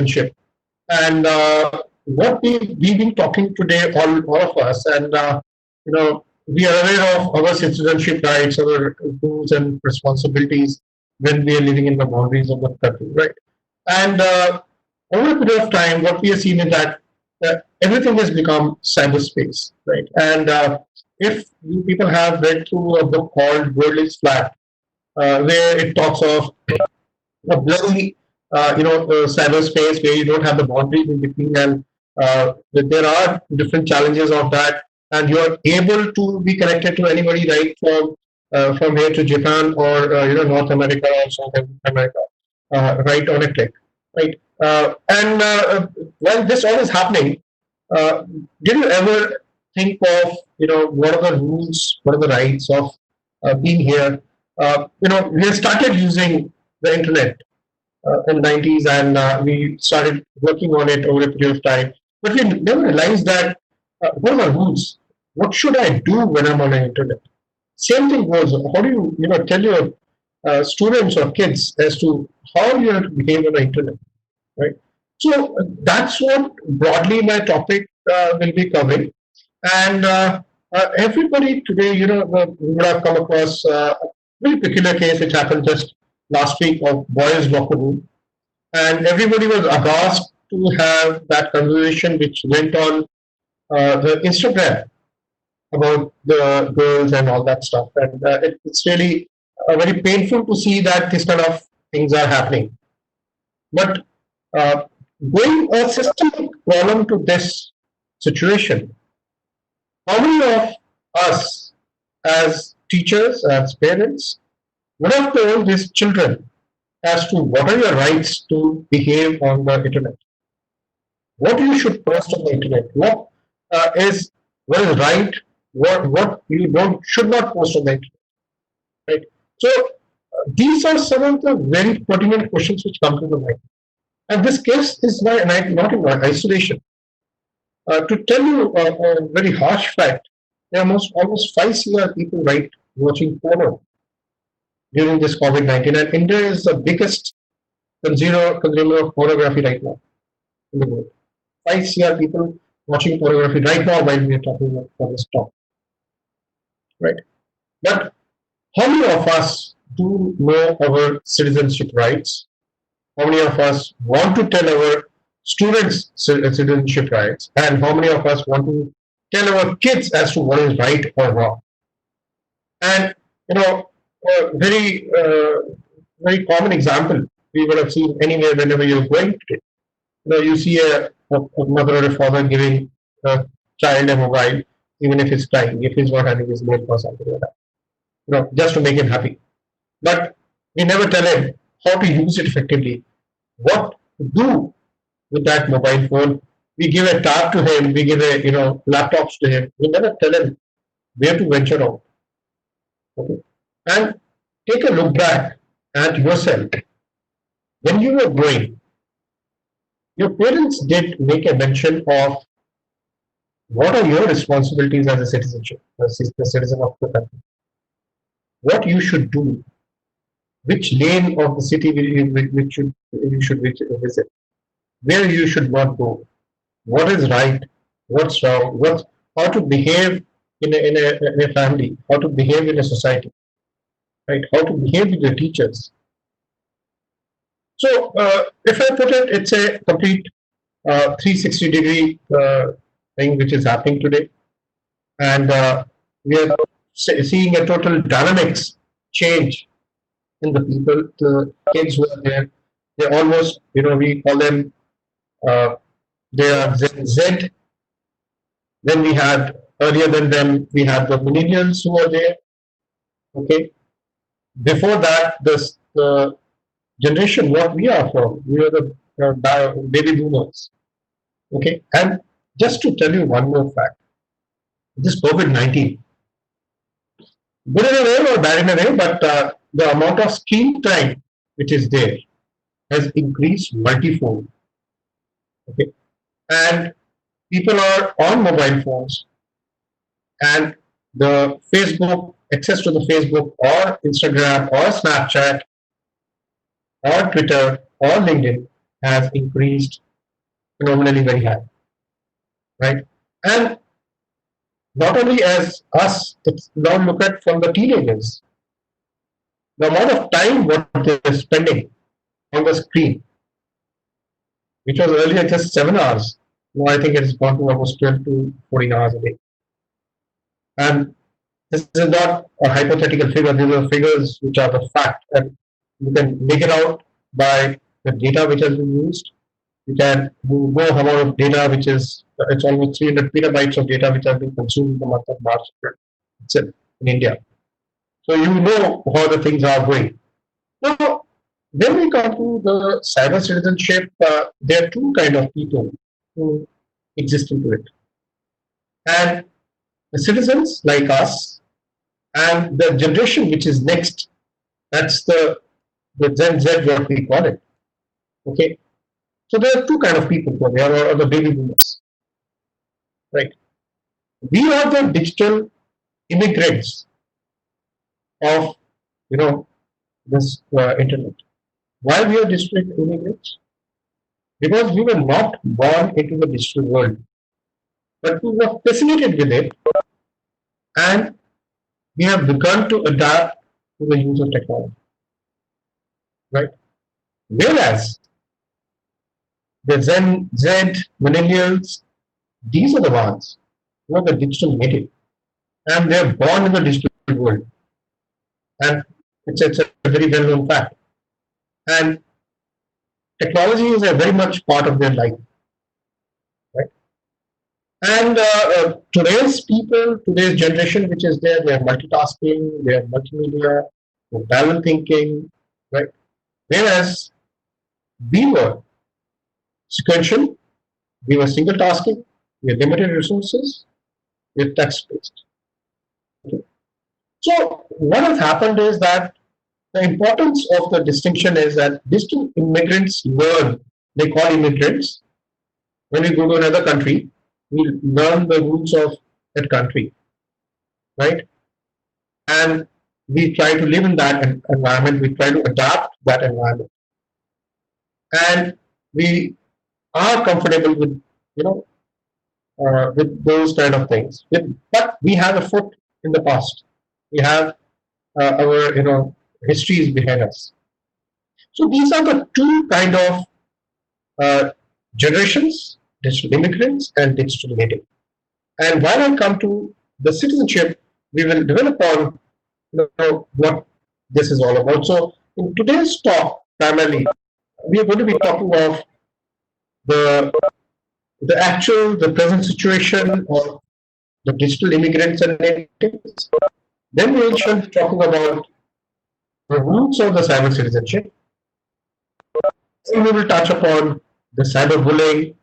citizenship. And we've been talking today, all of us, and we are aware of our citizenship rights, our rules and responsibilities when we are living in the boundaries of the country, right? And over a period of time, what we have seen is that everything has become cyberspace, right? And if you people have read through a book called World is Flat, where it talks of a blurry, cyberspace where you don't have the boundaries in between, and there are different challenges of that, and you are able to be connected to anybody right from here to Japan or North America or South America, right on a click, right? And while this all is happening, uh, did you ever think of what are the rules, what are the rights of being here? We have started using the internet in 90s, and we started working on it over a period of time. But we never realized that what are the rules? What should I do when I'm on the internet? Same thing goes. How do you tell your students or kids as to how you have to behave on the internet, right? So that's what broadly my topic will be covering. And everybody today, would have come across a very peculiar case which happened just last week of boys locker room, and everybody was aghast to have that conversation which went on the Instagram about the girls and all that stuff. And it's really very painful to see that this kind of things are happening. But uh, going a systemic problem to this situation, how many of us as teachers, as parents, would have told these children as to what are your rights to behave on the internet? What you should post on the internet? What is right? What you don't should not post on the internet, right? So these are some of the very pertinent questions which come to the mind. And this case is not in isolation. To tell you a very harsh fact, there are almost 5 CR people right watching porno during this COVID-19, and India is the biggest consumer of pornography right now in the world. 5 CR people watching pornography right now while we are talking about this talk, right? But how many of us do know our citizenship rights? How many of us want to tell our students citizenship rights? And how many of us want to tell our kids as to what is right or wrong? And very common example we would have seen anywhere whenever you're going today. You see a mother or a father giving a child a mobile, even if he's crying, if he's not having his milk or something like that, just to make him happy. But we never tell him how to use it effectively, what to do with that mobile phone. We give a tab to him, we give laptops to him. We never tell him where to venture out. Okay, and take a look back at yourself when you were growing. Your parents did make a mention of what are your responsibilities as a citizenship, as a citizen of the country, what you should do, which lane of the city you should visit, where you should not go, what is right, what's wrong, how to behave in a family, how to behave in a society, right? How to behave with your teachers. So, if I put it, it's a complete 360-degree thing which is happening today, and we are seeing a total dynamics change in the people, the kids who are there. They're almost, we call them, uh, they are Gen Z. Then we had earlier than them, we had the millennials who are there. Okay, before that, the generation what we are from, we are the baby boomers. Okay, and just to tell you one more fact, this COVID-19, good in a way or bad in a way, but the amount of screen time which is there has increased multifold. Okay, and people are on mobile phones, and the Facebook access to the Facebook or Instagram or Snapchat or Twitter or LinkedIn. has increased phenomenally very high, right? And not only as us, but now look at from the teenagers, the amount of time what they're spending on the screen, which was earlier just 7 hours. Now I think it's gone to almost 12 to 14 hours a day. And this is not a hypothetical figure. These are figures which are the fact, and you can make it out by the data which has been used. You know how amount of data which is it's almost 300 petabytes of data which has been consumed in the month of March itself in India. So you know how the things are going. Now, when we come to the cyber citizenship, there are two kind of people who exist into it, and the citizens like us, and the generation which is next. That's the Gen Z, what we call it. Okay, so there are two kind of people. There are the baby boomers, right? We are the digital immigrants of this internet. Why we are digital immigrants? Because we were not born into the digital world, but we were fascinated with it, and we have begun to adapt to the use of technology, right? Whereas the Gen Z, millennials, these are the ones who are the digital native, and they're born in the digital world, and it's a very well-known fact. And technology is a very much part of their life, right? And today's people, today's generation, which is there, they are multitasking, they are multimedia, they're parallel thinking, right? Whereas we were sequential, we were single tasking, we had limited resources, we're text based. Okay. So what has happened is that the importance of the distinction is that distant immigrants learn, they call immigrants, when we go to another country, we learn the rules of that country, right? And we try to live in that environment, we try to adapt that environment. And we are comfortable with, you know, with those kind of things. But we have a foot in the past. We have our, histories behind us. So these are the two kind of uh, generations: digital immigrants and digital native. And while I come to the citizenship, we will develop on what this is all about. So in today's talk, primarily, we are going to be talking of the the present situation of the digital immigrants and natives. Then we shall be talking about the roots of the cyber citizenship. Then we will touch upon the cyberbullying,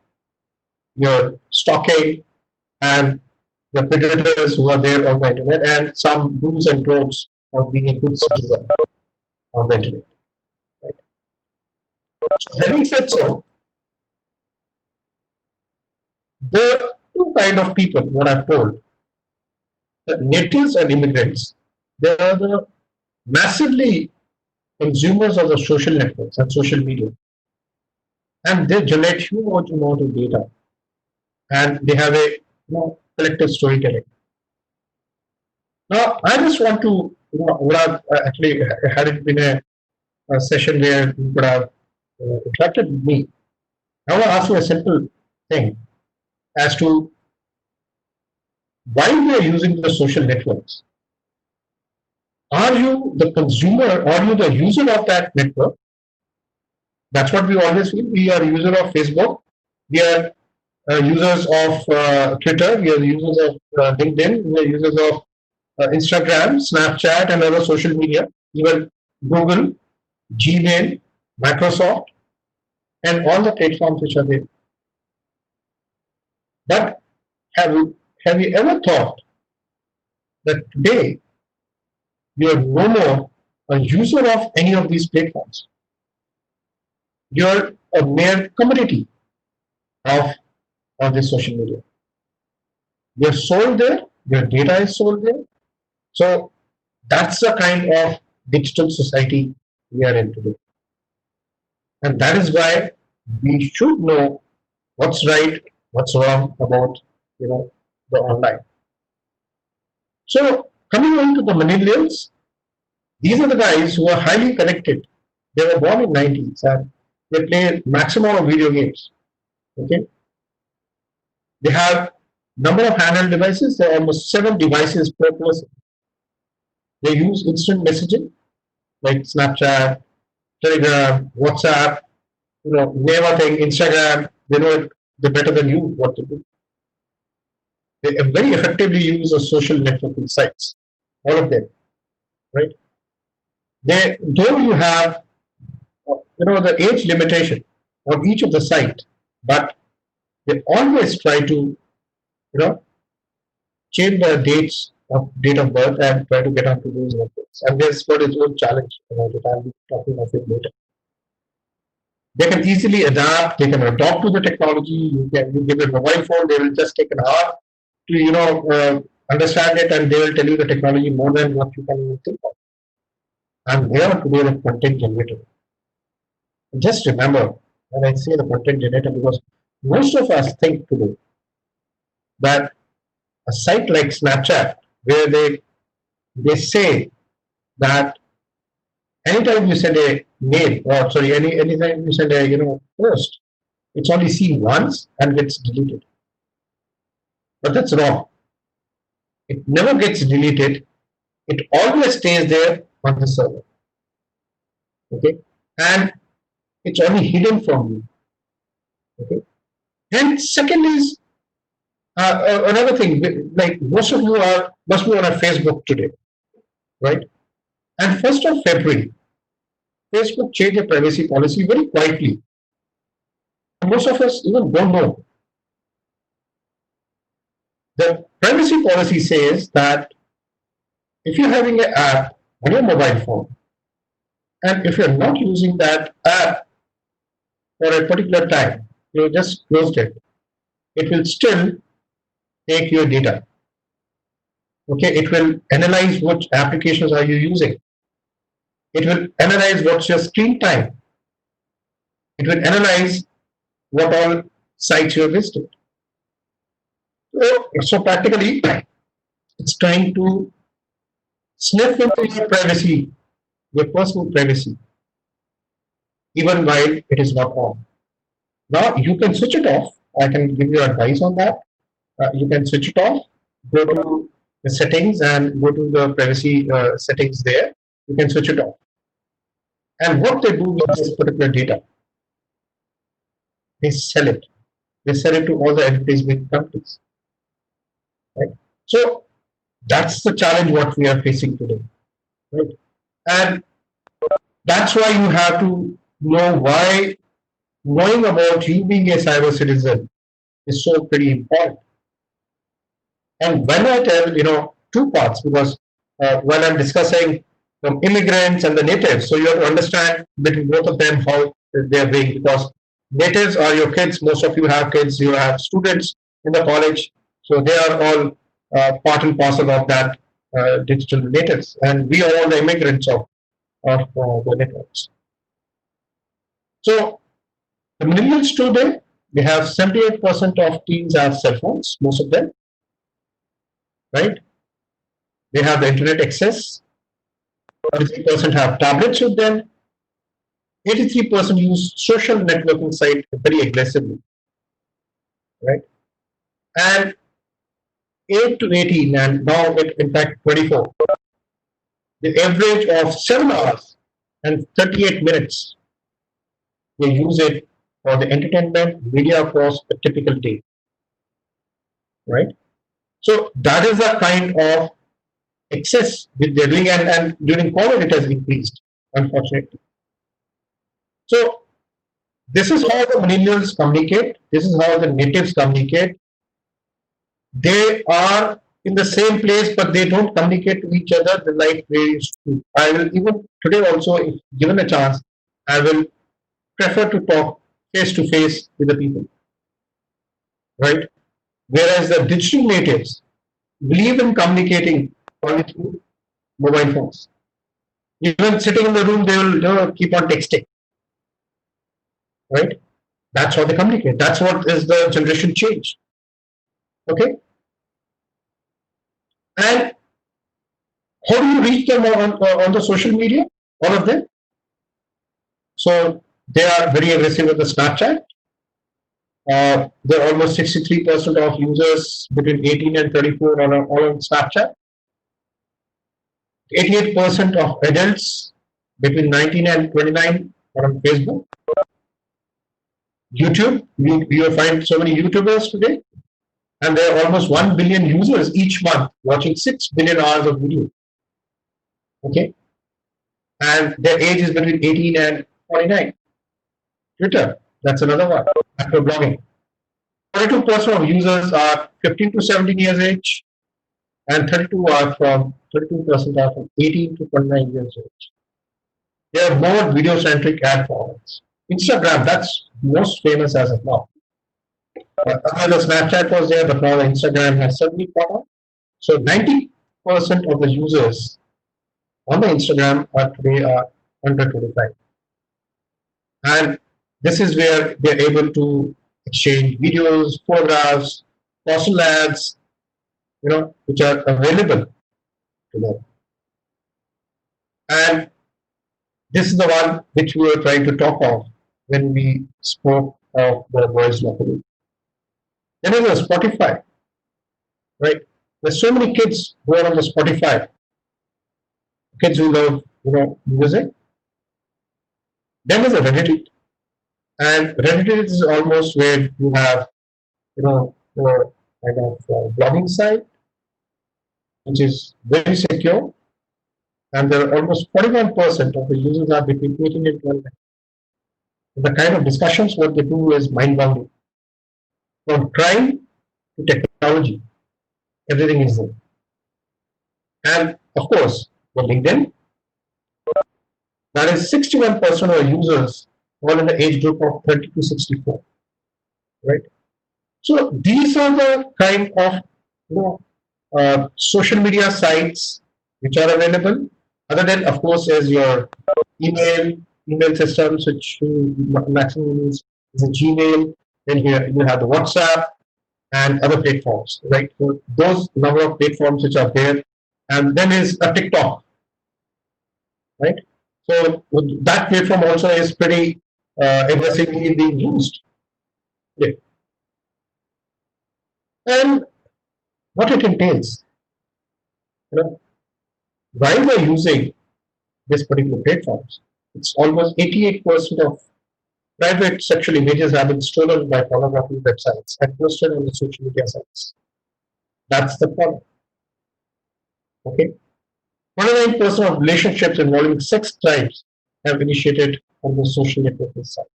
your stalking, and the predators who are there on the internet, and some do's and don'ts of being a good citizen on the internet. Right? So having said so, there are two kind of people, what I've told, the natives and immigrants. They are the massively consumers of the social networks and social media, and they generate huge amount of data, and they have a collective storytelling. Now, I just want to, what I've actually had it been a session where you could have interacted with me. I want to ask you a simple thing as to why we are using the social networks. Are you the consumer? Are you the user of that network? That's what we always feel. We are user of Facebook. We are users of Twitter. We are users of LinkedIn. We are users of Instagram, Snapchat, and other social media. Even Google, Gmail, Microsoft, and all the platforms which are there. But have you ever thought that today you are no more a user of any of these platforms? You're a mere commodity of this social media. You're sold there, your data is sold there. So that's the kind of digital society we are in today. And that is why we should know what's right, what's wrong about the online. So coming on to the millennials, these are the guys who are highly connected. They were born in 90s and they play maximum of video games. Okay, they have number of handheld devices. There are almost 7 devices per person. They use instant messaging like Snapchat, Telegram, WhatsApp, name a thing, Instagram. They know it they better than you what to do. They very effectively use the social networking sites, all of them, right? They though you have the age limitation of each of the site, but they always try to change the dates of date of birth and try to get onto those networks. And there's got its own challenge about it. I'll be talking of it later. They can easily adapt. They can adopt to the technology. You give them a mobile phone, they will just take an hour to understand it, and they will tell you the technology more than what you can even think of. And they are today the content generator. Just remember when I say the content generator, because most of us think today that a site like Snapchat, where they say that anytime you send a mail, or sorry, anytime you send a post, it's only seen once and gets deleted. But that's wrong. It never gets deleted. It always stays there on the server. Okay, and it's only hidden from you. Okay, and second is another thing. Like most of you are must be on a Facebook today, right? And 1st of February, Facebook changed the privacy policy very quietly. Most of us even don't know. The privacy policy says that if you're having an app on your mobile phone, and if you're not using that app for a particular time, you just closed it, it will still take your data. Okay, it will analyze what applications are you using. It will analyze what's your screen time. It will analyze what all sites you have visited. So practically, it's trying to sniff into your privacy, your personal privacy, even while it is not on. Now you can switch it off. I can give you advice on that. You can switch it off. Go to the settings and go to the privacy settings there. You can switch it off. And what they do with this particular data, they sell it. They sell it to all the advertisement companies. Right? So that's the challenge what we are facing today. Right? And that's why you have to know why knowing about you being a cyber citizen is so pretty important. And when I tell, two parts, because when I'm discussing immigrants and the natives, so you have to understand between both of them how they're being, because natives are your kids. Most of you have kids, you have students in the college, so they are all part and parcel of that digital natives, and we are all the immigrants of the networks. So the millennials today, they have 78% of teens have cell phones, most of them, right? They have the internet access. 43% have tablets with them. 83% use social networking site very aggressively, right? And 8 to 18, and now in fact 24, the average of 7 hours and 38 minutes, they use it for the entertainment media across a typical day, right? So that is the kind of excess that they're doing, and during COVID it has increased, unfortunately. So this is how the millennials communicate. This is how the natives communicate. They are in the same place, but they don't communicate to each other the like they used to. I will even today also, if given a chance, I will prefer to talk face to face with the people, right? Whereas the digital natives believe in communicating only through mobile phones. Even sitting in the room, they will keep on texting, right? That's how they communicate. That's what is the generation change. Okay, and how do you reach them on the social media? All of them. So they are very aggressive with the Snapchat. There are almost 63% of users between 18 and 34 on Snapchat. 88% of adults between 19 and 29 are on Facebook. YouTube, you will find so many YouTubers today, and there are almost 1 billion users each month watching 6 billion hours of video. Okay, and their age is between 18 and 49. Twitter, that's another one. After blogging, 42% of users are 15 to 17 years age, and 32% are from 18 to 29 years age. They are more video-centric ad formats. Instagram, that's most famous as of now. The Snapchat was there, but now the Instagram has suddenly come up. So 90% of the users on the Instagram are today are under 25. And this is where they're able to exchange videos, photographs, personal ads, which are available to them. And this is the one which we were trying to talk of when we spoke of the voice locally. Then there's a Spotify, right? There's so many kids who are on the Spotify, kids who love, music. Then there's a Reddit, and Reddit is almost where you have, the kind of blogging site, which is very secure, and there are almost 41% of the users are between 18 and 29. The kind of discussions what they do is mind-boggling. From crime to technology, everything is there. And of course, the LinkedIn, that is 61% of users all in the age group of 30 to 64, right? So these are the kind of social media sites which are available. Other than, of course, is your email systems, which maximum is a Gmail. Then here you have the WhatsApp and other platforms, right? So those number of platforms which are there, and then is a TikTok, right? So that platform also is pretty aggressively being used. Yeah. And what it entails, while we're using this particular platforms, it's almost 88% of private sexual images have been stolen by pornography websites and posted on the social media sites. That's the problem. Okay. 29% of relationships involving sex crimes have initiated on the social networking site.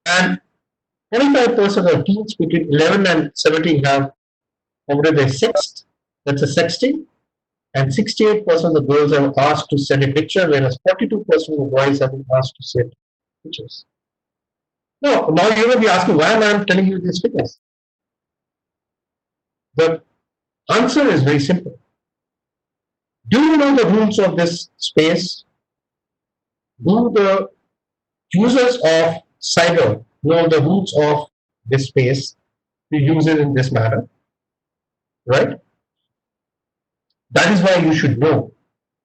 And 25% of teens between 11 and 17 have committed a sext, that's a sexting, and 68% of the girls have asked to send a picture, whereas 42% of the boys have been asked to send pictures. Now you may be asking, why am I telling you these figures? The answer is very simple. Do you know the rules of this space? Do the users of cyber know the rules of this space to use it in this manner? Right? That is why you should know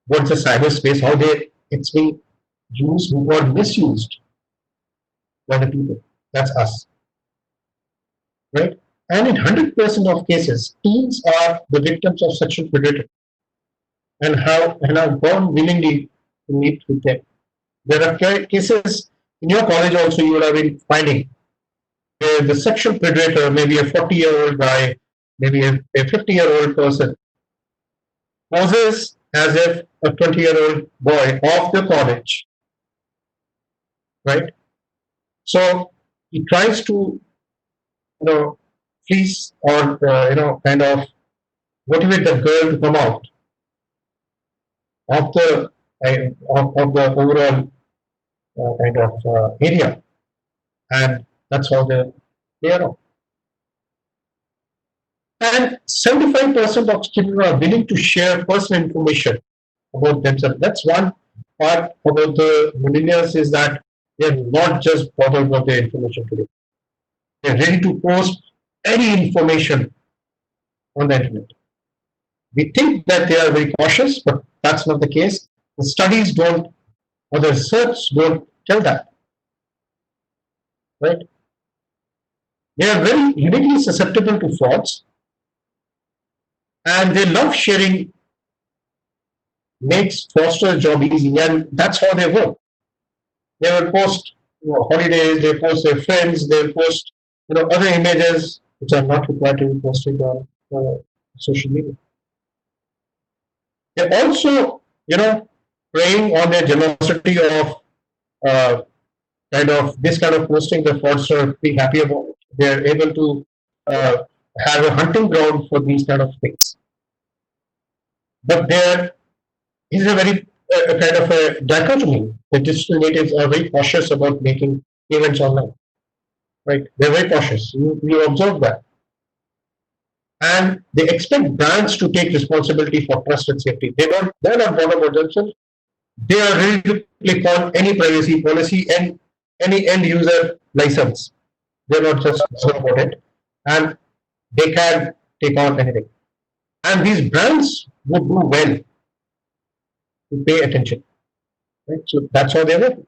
what's the cyberspace, how it's being used or misused by the people. That's us. Right? And in 100% of cases, teens are the victims of sexual predator and have gone willingly to meet with them. There are cases in your college also you would have been finding where the sexual predator, maybe a 40-year-old guy, maybe a 50-year-old person, poses as if a 20-year-old boy of the college, right? So he tries to, fleece or kind of motivate the girl to come out of the overall kind of area, and that's how they are. And 75% of children are willing to share personal information about themselves. That's one part about the millennials, is that They are not just bothered about their information today. They are ready to post any information on the internet. We think that they are very cautious, but that's not the case. The studies don't, or the research don't tell that, right? They are very uniquely susceptible to frauds, and they love sharing makes foster job easy, and that's how they work. They will post holidays, they post their friends, they post other images which are not required to be posted on social media. They also preying on their generosity of uh, this kind of posting the fraudster be happy about. They are able to uh, have a hunting ground for these kind of things. But there is a very kind of a dichotomy. The digital natives are very cautious about making payments online. Right? They're very cautious. You observe that. And they expect brands to take responsibility for trust and safety. They're not bothered about themselves. They are ready to click on any privacy policy and any end user license. They're not just bothered about it. And they can take on anything. And these brands would do well to pay attention. Right? So that's how they work.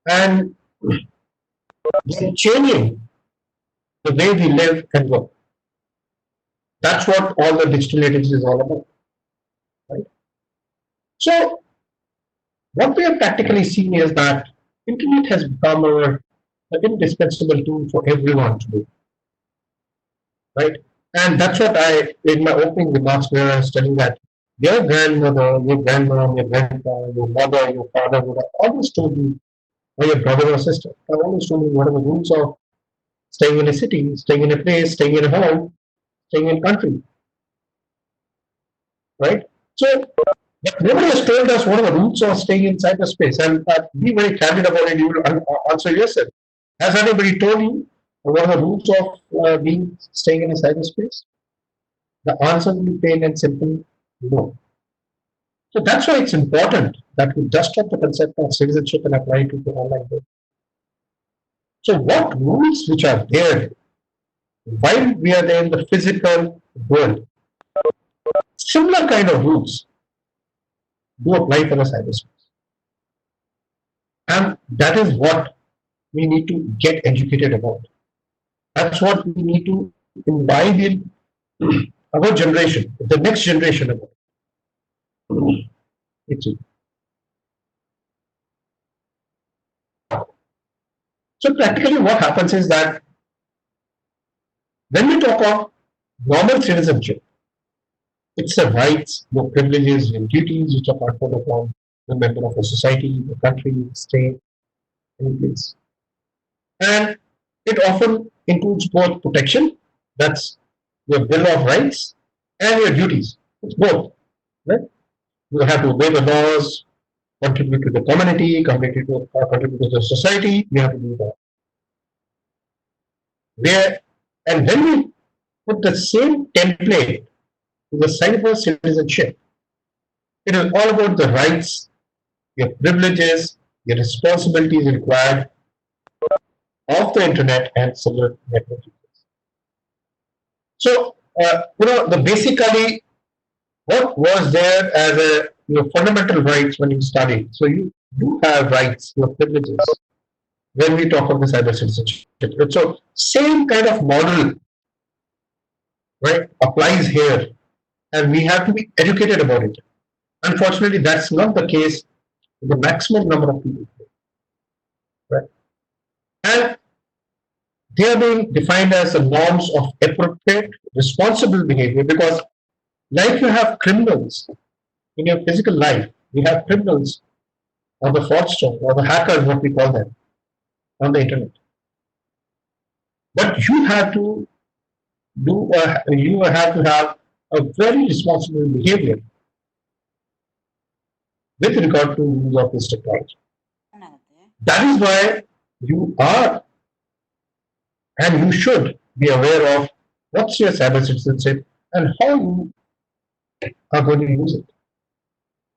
And they're changing the way we live and work. That's what all the digital natives is all about. Right? So what we are practically seeing is that internet has become an indispensable tool for everyone to do. Right? And that's what I, in my opening remarks, where I was telling that your grandmother, your grandmom, your grandpa, your mother, your father would have always told you, or your brother or sister, have always told you what are the rules of staying in a city, staying in a place, staying in a home, staying in a country, right? So nobody has told us what are the rules of staying in cyberspace, and be very candid about it. You will answer yourself. Has anybody told you what are the rules of being staying in a cyberspace? The answer will be plain and simple: no. So that's why it's important that we dust off the concept of citizenship and apply it to the online world. So what rules which are there while we are there in the physical world, similar kind of rules do apply for the cyberspace. And that is what we need to get educated about. That's what we need to imbibe in our generation, the next generation about. It's, so practically what happens is that when we talk of normal citizenship, it's the rights, the privileges and duties which are conferred upon the member of a society, the country, the state, any place. And it often includes both protection, that's your Bill of Rights, and your duties. It's both. Right? You have to obey the laws, contribute to the community, contribute to the society. You have to do that. Where and when we put the same template to the cyber citizenship, it is all about the rights, your privileges, your responsibilities required of the internet and cellular network. So, the basically what was there as a fundamental rights when you studied. So you do have rights, your privileges when we talk of the cyber citizenship. So same kind of model, right, applies here, and we have to be educated about it. Unfortunately, that's not the case with the maximum number of people, right? And they are being defined as the norms of appropriate, responsible behavior because, like you have criminals in your physical life, you have criminals or the fraudster or the hackers, what we call them, on the internet. But you have to you have to have a very responsible behavior with regard to use of this technology. That is why you are and you should be aware of what's your cyber citizenship and how you are going to use it.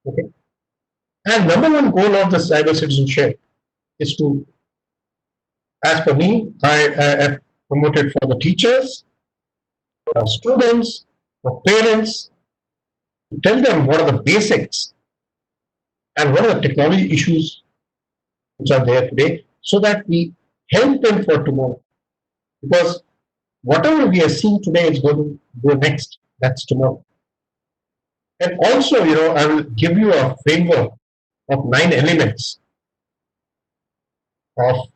Okay. And number one goal of the cyber citizenship is to, as per me, I have promoted for the teachers, for students, for parents, to tell them what are the basics and what are the technology issues which are there today, so that we help them for tomorrow. Because whatever we are seeing today is going to go next. That's tomorrow. And also, I will give you a framework of 9 elements of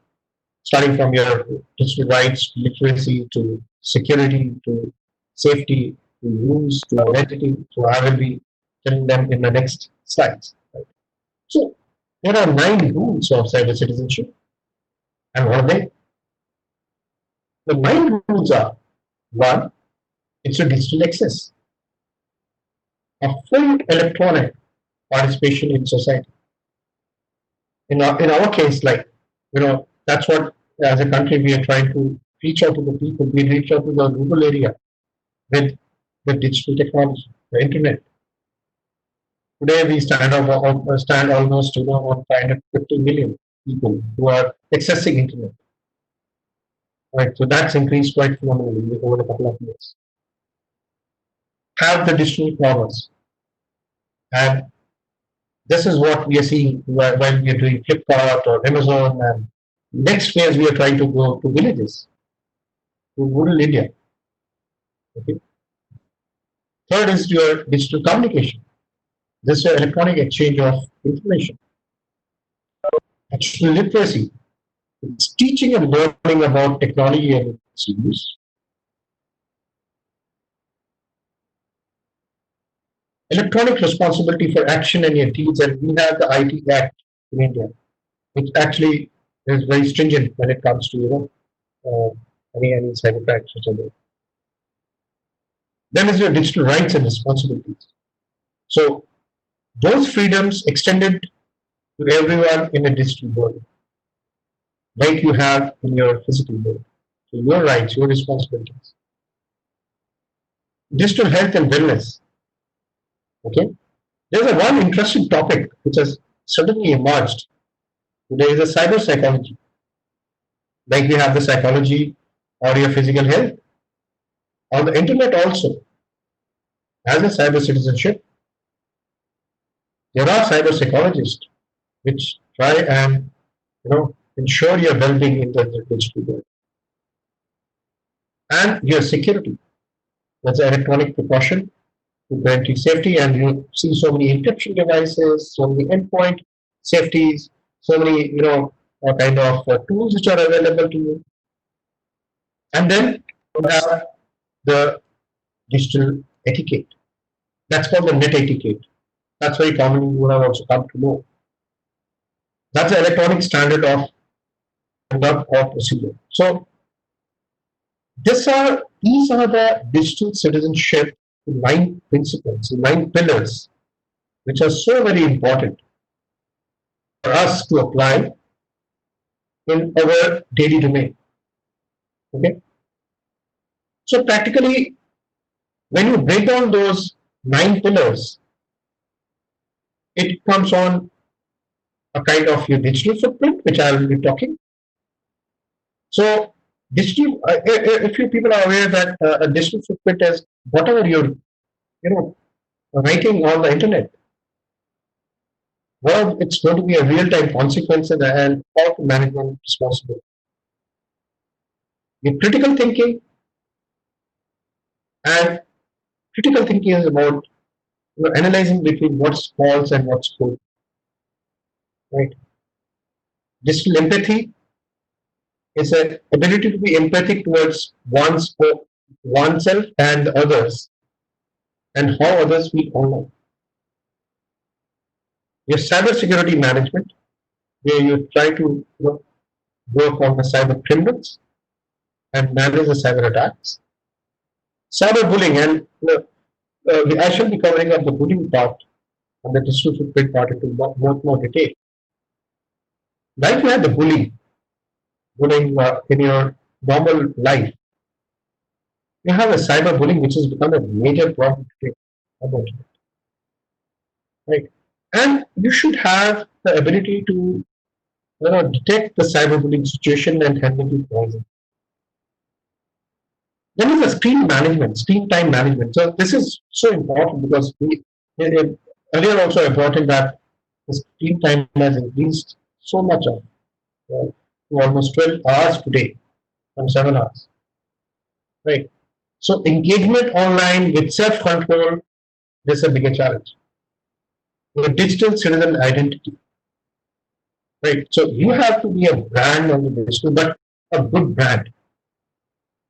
starting from your digital rights, literacy, to security, to safety, to rules, to identity. So I will be telling them in the next slides. Right? So there are 9 rules of cyber citizenship. And what are they? The 9 rules are: one, it's a digital access, a full electronic participation in society. In our case, like, that's what, as a country, we are trying to reach out to the people. We reach out to the rural area with the digital technology, the internet. Today, we stand almost on 550 million people who are accessing internet. Right, so that's increased quite phenomenally over a couple of years. Have the digital commerce, and this is what we are seeing when we are doing Flipkart or Amazon. And next phase, we are trying to go to villages, to rural India. Okay. Third is your digital communication. This is your electronic exchange of information. Digital literacy. It's teaching and learning about technology and its use. Electronic responsibility for action and your deeds, and we have the IT Act in India, which actually is very stringent when it comes to any cyber attacks which are there. Then is your digital rights and responsibilities. So those freedoms extended to everyone in a digital world, like you have in your physical world. So your rights, your responsibilities. Digital health and wellness. Okay. There's a one interesting topic which has suddenly emerged. There is a cyber psychology. Like we have the psychology or your physical health. On the internet also, as a cyber citizenship, there are cyber psychologists which try and ensure your well-being in the digital world. And your security. That's an electronic precaution to guarantee safety, and you see so many encryption devices, so many endpoint safeties, so many kind of tools which are available to you. And then you have the digital etiquette. That's called the net etiquette. That's very commonly you would have also come to know. That's the electronic standard of conduct or procedure. So these are the digital citizenship 9 principles, 9 pillars, which are so very important for us to apply in our daily domain. Okay. So practically, when you break down those 9 pillars, it comes on a kind of your digital footprint, which I will be talking. So digital, if you people are aware that a digital footprint is whatever you're, writing on the internet, well, it's going to be a real-time consequences and how to management responsible. Your critical thinking, and critical thinking is about analyzing between what's false and what's good. Right. Digital empathy is an ability to be empathic towards oneself and others, and how others feel online. Your cyber security management, where you try to work on the cyber criminals and manage the cyber attacks. Cyberbullying, and I shall be covering up the bullying part and the digital footprint part into more detail. Like you had the bullying in your normal life, you have a cyberbullying which has become a major problem today about it, right? And you should have the ability to detect the cyberbullying situation and handle it wisely. Then is the screen management, screen time management. So this is so important because earlier also I brought in that the screen time has increased so much to almost 12 hours today from 7 hours, right? So engagement online with self-control, this is a bigger challenge. The digital citizen identity, right? So you have to be a brand on the digital, but a good brand.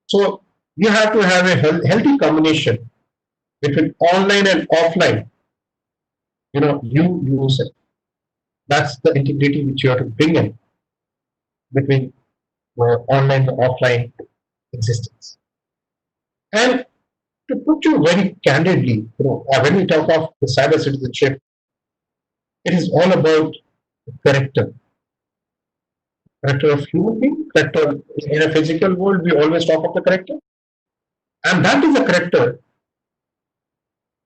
So you have to have a healthy combination between online and offline. You use it. That's the integrity which you have to bring in between online and offline existence. And to put you very candidly, when we talk of the cyber citizenship, it is all about character, character of human being, character in a physical world. We always talk of the character, and that is a character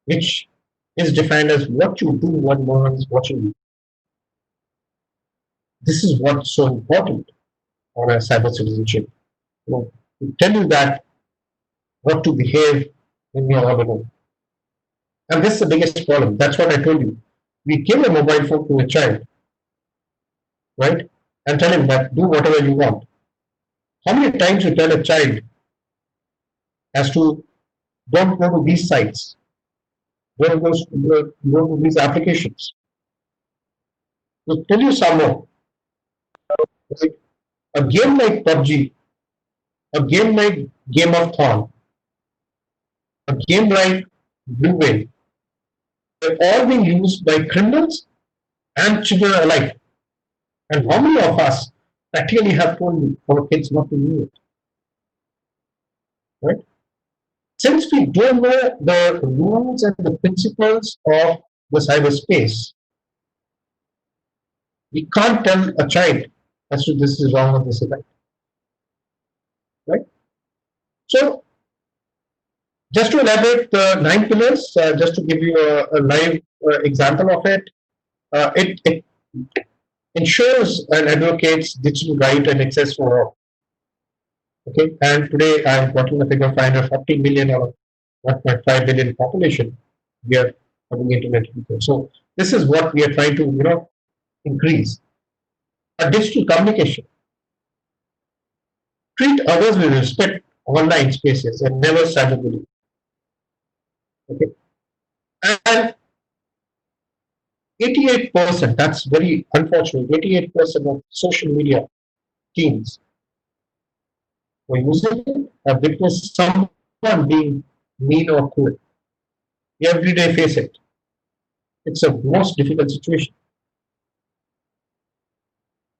which is defined as what you do when no one is watching you. This is what's so important on a cyber citizenship. To tell you that what to behave when you're all alone. And this is the biggest problem. That's what I told you. We give a mobile phone to a child, right? And tell him that do whatever you want. How many times you tell a child as to don't go to these sites, don't go to these applications. To tell you some more, right? A game like PUBG, a game like Game of Thorn, a game like Blue Whale, they're all being used by criminals and children alike. And how many of us practically have told our kids not to use it, right? Since we don't know the rules and the principles of the cyberspace, we can't tell a child as to this is wrong or this is right? So, just to elaborate the 9 pillars, just to give you a live example of it, it ensures and advocates digital right and access for all. Okay, and today I'm quoting the figure 540 million or 1.5 billion population. We are having internet people. So this is what we are trying to increase. A digital communication. Treat others with respect online spaces and never cyberbully. Okay, and 88%. That's very unfortunate. 88% of social media teens who are using it have witnessed someone being mean or cruel. We every day face it. It's a most difficult situation.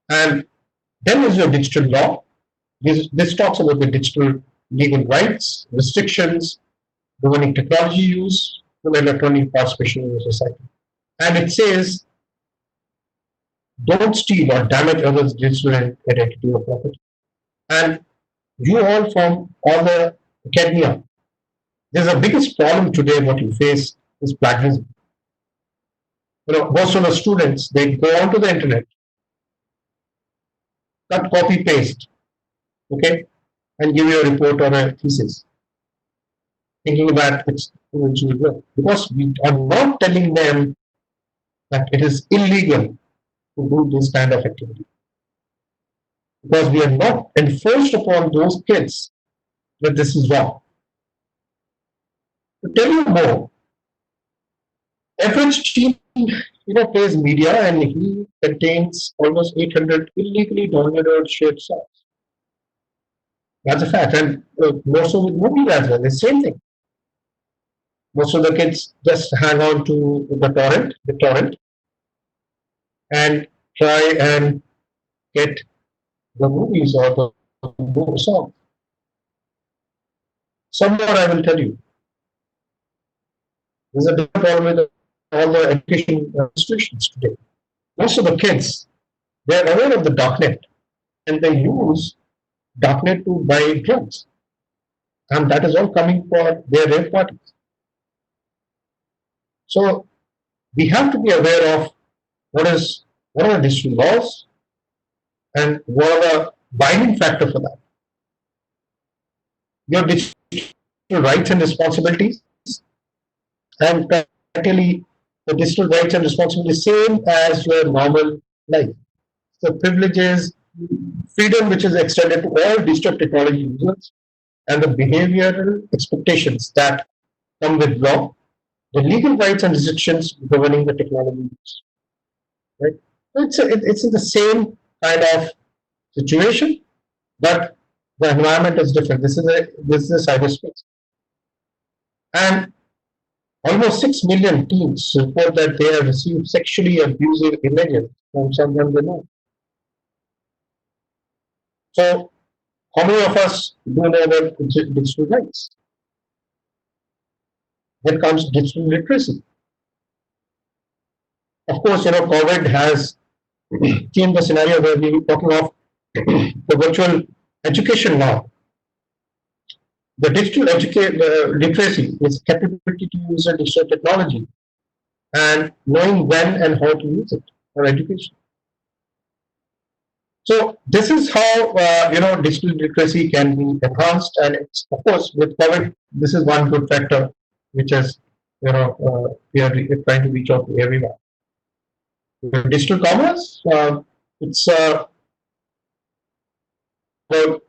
And then is your digital law. This talks about the digital legal rights, restrictions, governing technology use, and electronic participation in the society. And it says, don't steal or damage others' digital identity or property. And you all from all the academia, there's a biggest problem today what you face is plagiarism. Most of the students, they go onto the internet, cut, copy, paste, okay, and give you a report or a thesis, thinking that it's eventually good. Because we are not telling them that it is illegal to do this kind of activity. Because we are not enforced upon those kids that this is wrong. To tell you more, average teen, plays media and he contains almost 800 illegally downloaded or shared songs. That's a fact. And more so with movies as well. The same thing. Most of the kids just hang on to the torrent, and try and get the movies or the song. Somewhere I will tell you, there's a big problem with all the education institutions today. Most of the kids, they're aware of the darknet and they use darknet to buy drugs. And that is all coming for their rave parties. So we have to be aware of what are the digital laws, And what are the binding factor for that? Your digital rights and responsibilities, and practically the digital rights and responsibilities same as your normal life. The privileges, freedom which is extended to all digital technology users, and the behavioral expectations that come with law, the legal rights and restrictions governing the technology use. Right? So it's in the same kind of situation, but the environment is different. This is a cyberspace, and almost 6 million teens report that they have received sexually abusive images from someone they know. So, how many of us do know about digital rights? Then comes digital literacy. Of course, COVID has changed the scenario where we were talking of the virtual education now. The digital literacy is capability to use a digital technology and knowing when and how to use it for education. So this is how digital literacy can be enhanced, and it's, of course, with COVID, this is one good factor which is we are trying to reach out to everyone. With digital commerce, it's about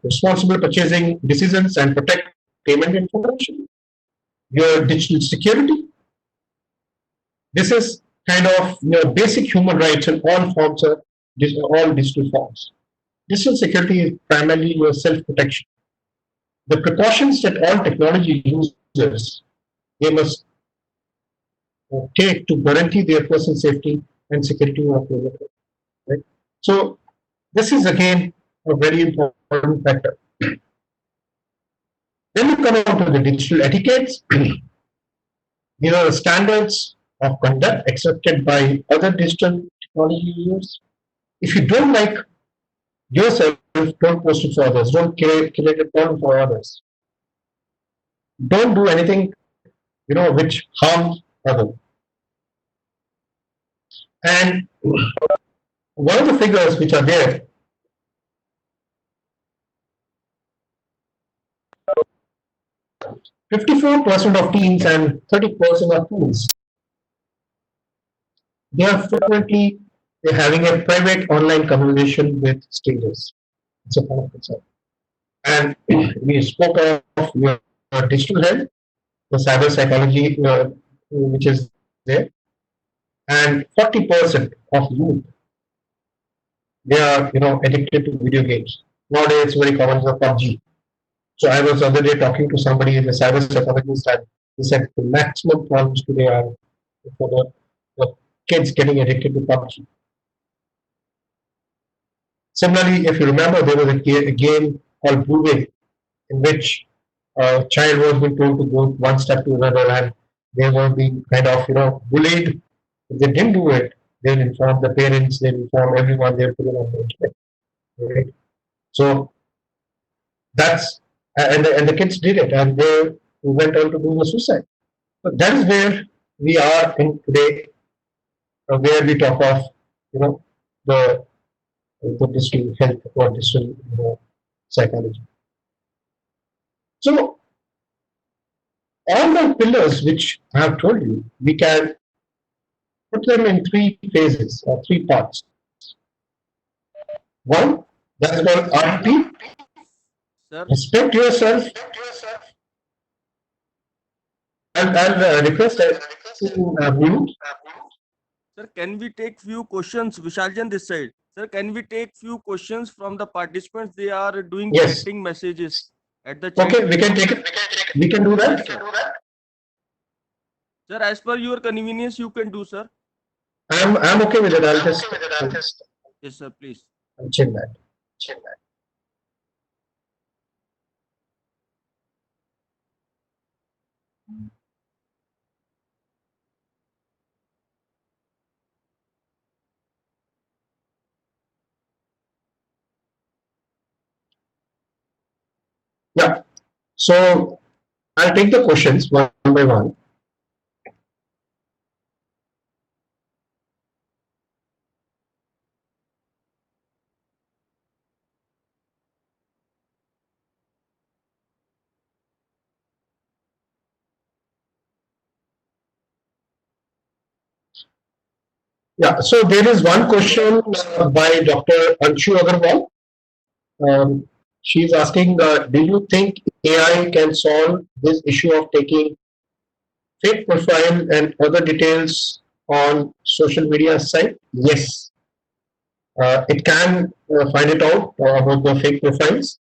responsible purchasing decisions and protect payment information. Your digital security, this is kind of your basic human rights in all forms of all digital forms. Digital security is primarily your self protection. The precautions that all technology users they must take to guarantee their personal safety and security of their network. Right? So this is again a very important factor. Then we come on to the digital etiquettes. These are the standards of conduct accepted by other digital technology users. If you don't like yourself, don't post it for others. Don't create a problem for others. Don't do anything which harms others. And one of the figures which are there, 54% of teens and 30% of teens, they are frequently they're having a private online conversation with strangers. It's a kind of concern. And we spoke of your digital health, the cyber psychology, which is there, and 40% of youth they are addicted to video games. Nowadays, it's very common for PUBG. So I was the other day talking to somebody, the cyber psychologist, and he said the maximum problems today are for the kids getting addicted to PUBG. Similarly, if you remember, there was a game called Blue Whale in which a child was being told to go one step to another, and they were being kind of bullied. If they didn't do it, they'll inform the parents, they'll inform everyone, they'll put it on the internet. Right? So that's and the kids did it, and they went on to do the suicide. So that is where we are in today, where we talk of the the digital health or digital psychology. So all the pillars which I have told you, we can put them in three phases or three parts. One, that's called RP, Sir, respect yourself. I'll request that to mute. sir, can we take few questions? Vishaljan this side. Sir, can we take few questions from the participants? They are doing Yes. chatting messages at the chat. Okay, we can take it. We can do Yes, that. sir. Sir, as per your convenience, you can do, sir. I'm okay with it. I'll just Yes, sir, please. chill that. Yeah. So I'll take the questions one by one. Yeah, so there is one question by Dr. Anshu Agarwal. Um, she's asking, do you think AI can solve this issue of taking fake profile and other details on social media site? Yes, it can find it out about the fake profiles.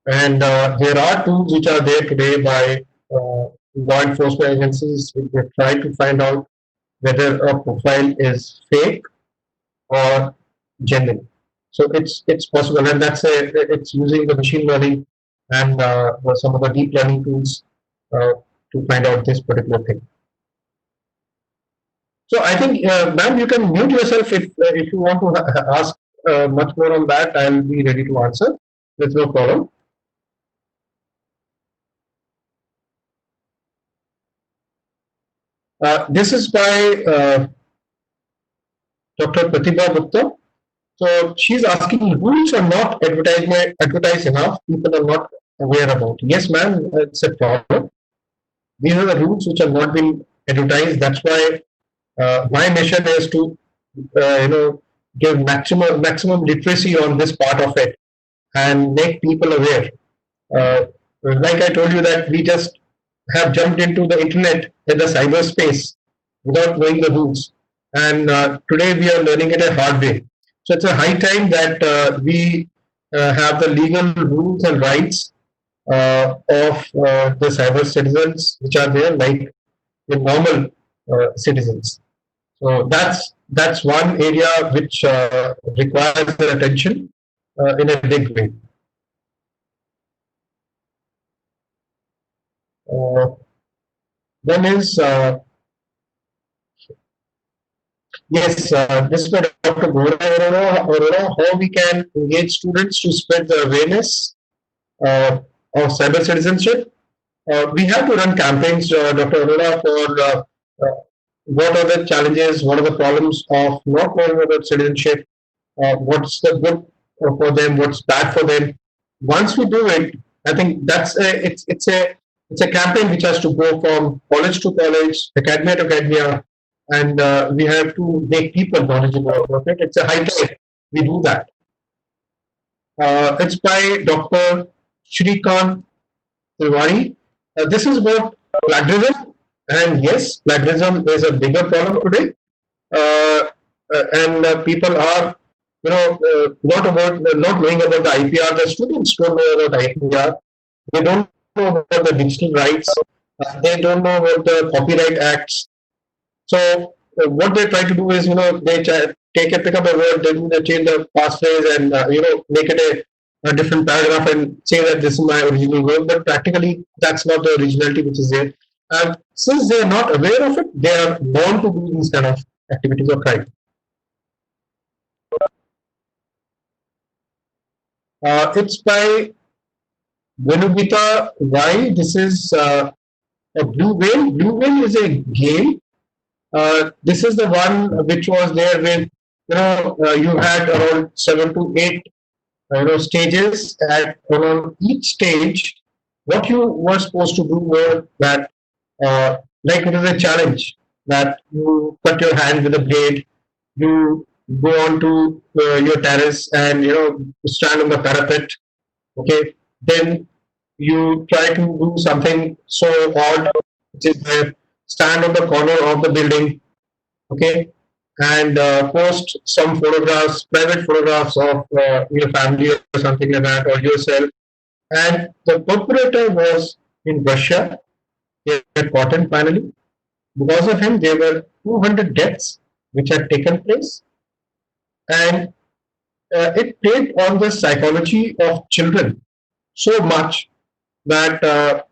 And there are tools which are there today by law enforcement agencies which they try to find out whether a profile is fake or genuine. So it's possible, and it's using the machine learning and some of the deep learning tools to find out this particular thing. So I think, ma'am, you can mute yourself if you want to ask much more on that. I'll be ready to answer. There's no problem. This is by Dr. Pratibha Gupta. So she's asking, rules are not advertised enough. People are not aware about. Yes, ma'am, it's a problem. These are the rules which have not been advertised. That's why my mission is to, give maximum literacy on this part of it and make people aware. Uh, like I told you that we just have jumped into the internet in the cyberspace without knowing the rules, and today we are learning it a hard way. So it's a high time that we have the legal rules and rights of the cyber citizens, which are there like the normal citizens. So that's one area which requires their attention in a big way. Uh, One is yes, this is by Dr. Gora Arora, how we can engage students to spread the awareness of cyber citizenship. We have to run campaigns, Dr. Arora, for what are the challenges, what are the problems of not knowing about citizenship, what's the good for them, what's bad for them. Once we do it, I think it's a campaign which has to go from college to college, academia to academia, and we have to make people knowledgeable about it. It's a high time we do that. It's by Dr. Shrikant Tiwari. This is about plagiarism, and yes, plagiarism is a bigger problem today. And people are, not knowing about the IPR. The students don't know about IPR. They don't know about the digital rights. They don't know about the copyright acts. So what they try to do is, they pick up a word, then they change the passphrase and make it a different paragraph and say that this is my original word. But practically, that's not the originality which is there. And since they are not aware of it, they are born to do these kind of activities or crime. It's by Venugita Y. This is a blue whale. Blue whale is a game. This is the one which was there with, you had around 7 to 8, stages. At around each stage, what you were supposed to do was that, like it is a challenge that you cut your hand with a blade, you go on to your terrace and stand on the parapet. Okay, then you try to do something so odd, which is stand on the corner of the building, okay, and post some photographs, private photographs of your family or something like that, or yourself. And the perpetrator was in Russia. He had caught him finally. Because of him, there were 200 deaths which had taken place, and it played on the psychology of children so much that uh,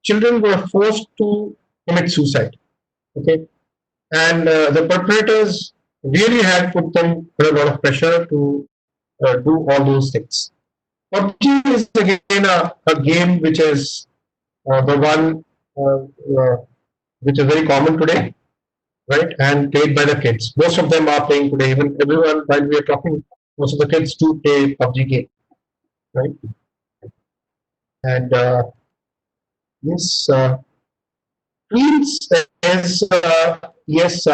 children were forced to commit suicide. Okay, and the perpetrators really had put them under a lot of pressure to do all those things. PUBG is again a game which is the one which is very common today, right? And played by the kids. Most of them are playing today. Even everyone, while we are talking, most of the kids do play PUBG game, right? And yes, Queens is yes.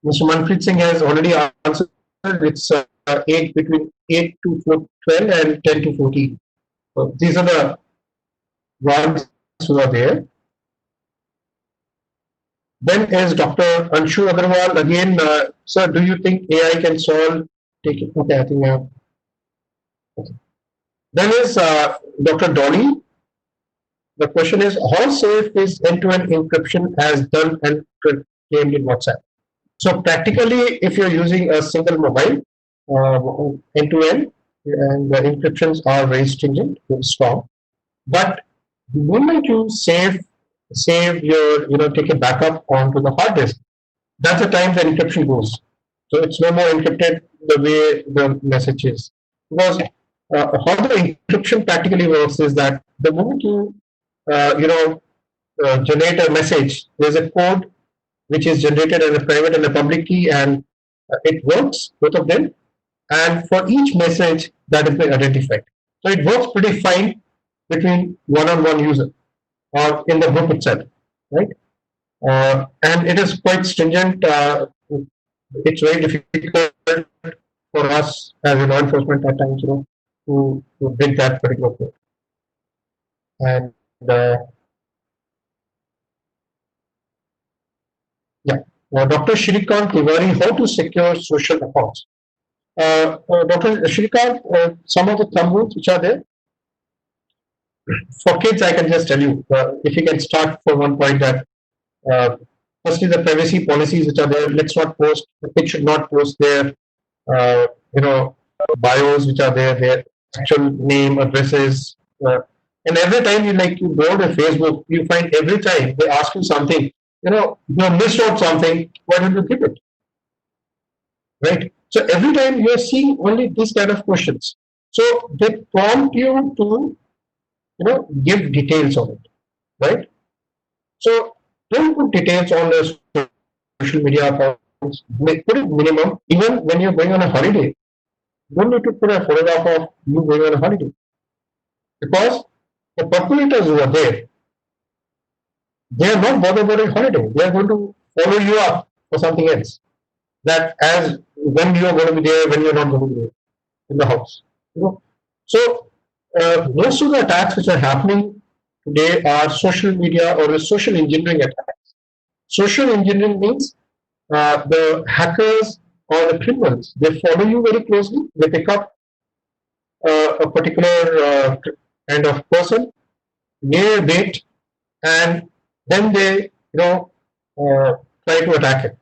Mr. Manpreet Singh has already answered. It's 8 between 8 to 12 and 10 to 14. So these are the ones who are there. Then is Dr. Anshu Agarwal again. Sir, do you think AI can solve? Take it. Okay, I think. Okay. Then is Dr. Dolly. The question is, how safe is end-to-end encryption as done and claimed in WhatsApp? So practically, if you're using a single mobile end-to-end, and the encryptions are very stringent, very strong. But the moment you save your, take a backup onto the hard disk, that's the time the encryption goes. So it's no more encrypted the way the message is. Because how the encryption practically works is that the moment you, uh, you know, generate a message, there's a code which is generated as a private and a public key, and it works, both of them. And for each message, that is been identified. So it works pretty fine between one-on-one user or in the group itself, right? And it is quite stringent. It's very difficult for us as a law enforcement at times, to build that particular code. And yeah, Dr. Shrikant Tiwari, how to secure social accounts. Dr. Shrikant, some of the thumb rules which are there for kids, I can just tell you. If you can start from one point that uh, firstly the privacy policies which are there. Let's not post. The kid should not post their uh, you know bios which are there, their actual name, addresses, and every time you go to Facebook, you find every time they ask you something, you missed out something. Why don't you keep it, right? So every time you are seeing only these kind of questions. So they prompt you to give details on it, right? So don't put details on the social media accounts. Put it minimum. Even when you're going on a holiday, you don't need to put a photograph of you going on a holiday, because the perpetrators who are there, they are not bothered about a holiday. They are going to follow you up for something else. That as when you are going to be there, when you are not going to be there in the house. You know. So most of the attacks which are happening today are social media or the social engineering attacks. Social engineering means the hackers or the criminals, they follow you very closely. They pick up a particular kind of person, lay a bait, and then they try to attack it.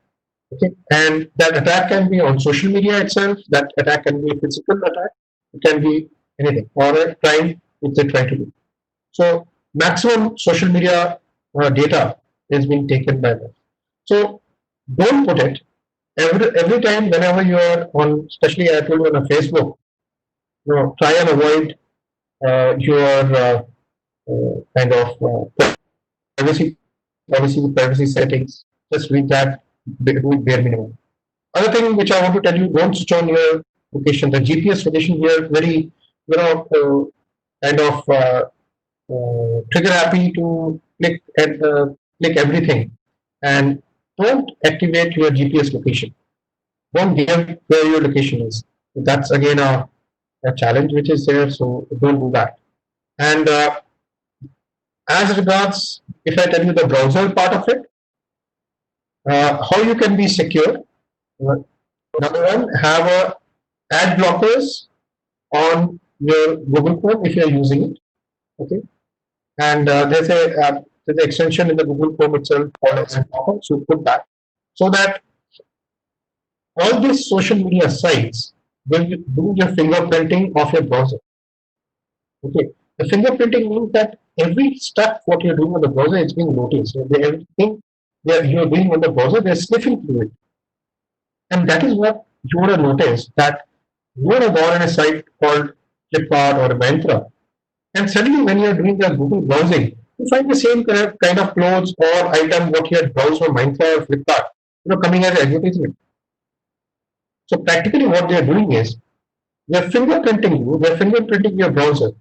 Okay, and that attack can be on social media itself. That attack can be a physical attack. It can be anything or a crime which they try to do. So maximum social media data is being taken by them. So don't put it every time whenever you are on, especially I told you on a Facebook. Try and avoid your kind of privacy policy, privacy settings. Just read that with bare minimum. Other thing which I want to tell you: don't switch on your location. The GPS location here very kind of trigger happy to click everything, and don't activate your GPS location. Don't give where your location is. That's again a challenge which is there. So don't do that. And as regards, if I tell you the browser part of it, how you can be secure. Number one, have a ad blockers on your Google Chrome if you are using it. Okay, and there's an extension in the Google Chrome itself called ad blocker. So put that so that all these social media sites will do your fingerprinting of your browser. Okay, the fingerprinting means that every step what you're doing on the browser is being noticed. So everything that you're doing on the browser, they're sniffing through it, and that is what you would have noticed that you would have gone on a site called Flipkart or Myntra, and suddenly when you're doing the Google browsing, you find the same kind of clothes or item what you had browsed from Myntra or Flipkart, coming as advertisement. So practically what they're doing is they're fingerprinting you, they're fingerprinting your browser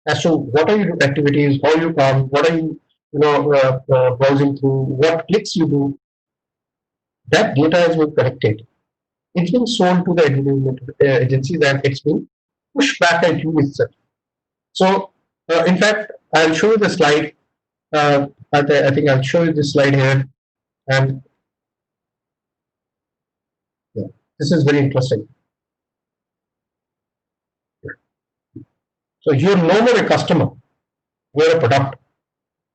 as to what are your activities, how you come, what are you, browsing through, what clicks you do. That data is being collected. It's being sold to the entertainment agencies and it's being pushed back at you itself. So, in fact, I'll show you the slide. I think I'll show you this slide here, and yeah, this is very interesting. So you're no more a customer; you're a product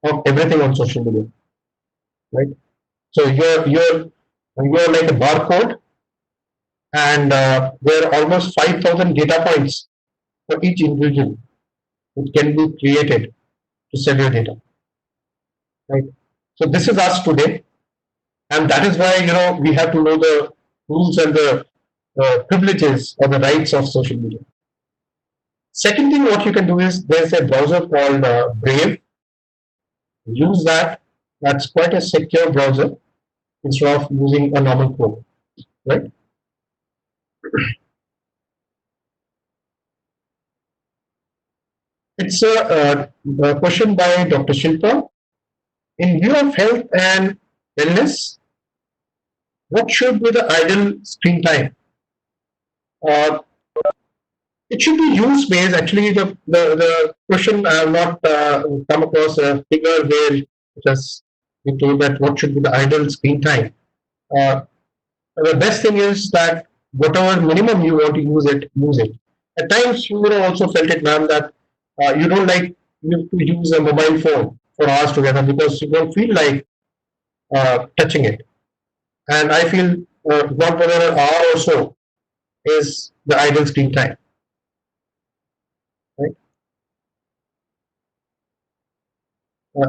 of everything on social media, right? So you're like a barcode, and there are almost 5,000 data points for each individual which can be created to sell your data, right? So this is us today, and that is why we have to know the rules and the privileges or the rights of social media. Second thing, what you can do is there's a browser called Brave. Use that. That's quite a secure browser instead of using a normal Chrome, right? It's a question by Dr. Shilpa. In view of health and wellness, what should be the ideal screen time? Uh, it should be use based. Actually, the question I have not come across a figure where it has been told that what should be the ideal screen time. Uh, the best thing is that whatever minimum you want to use it, use it. At times, you would have also felt it, ma'am, that you don't like you to use a mobile phone for hours together because you don't feel like touching it. And I feel not more than an hour or so is the ideal screen time. Right?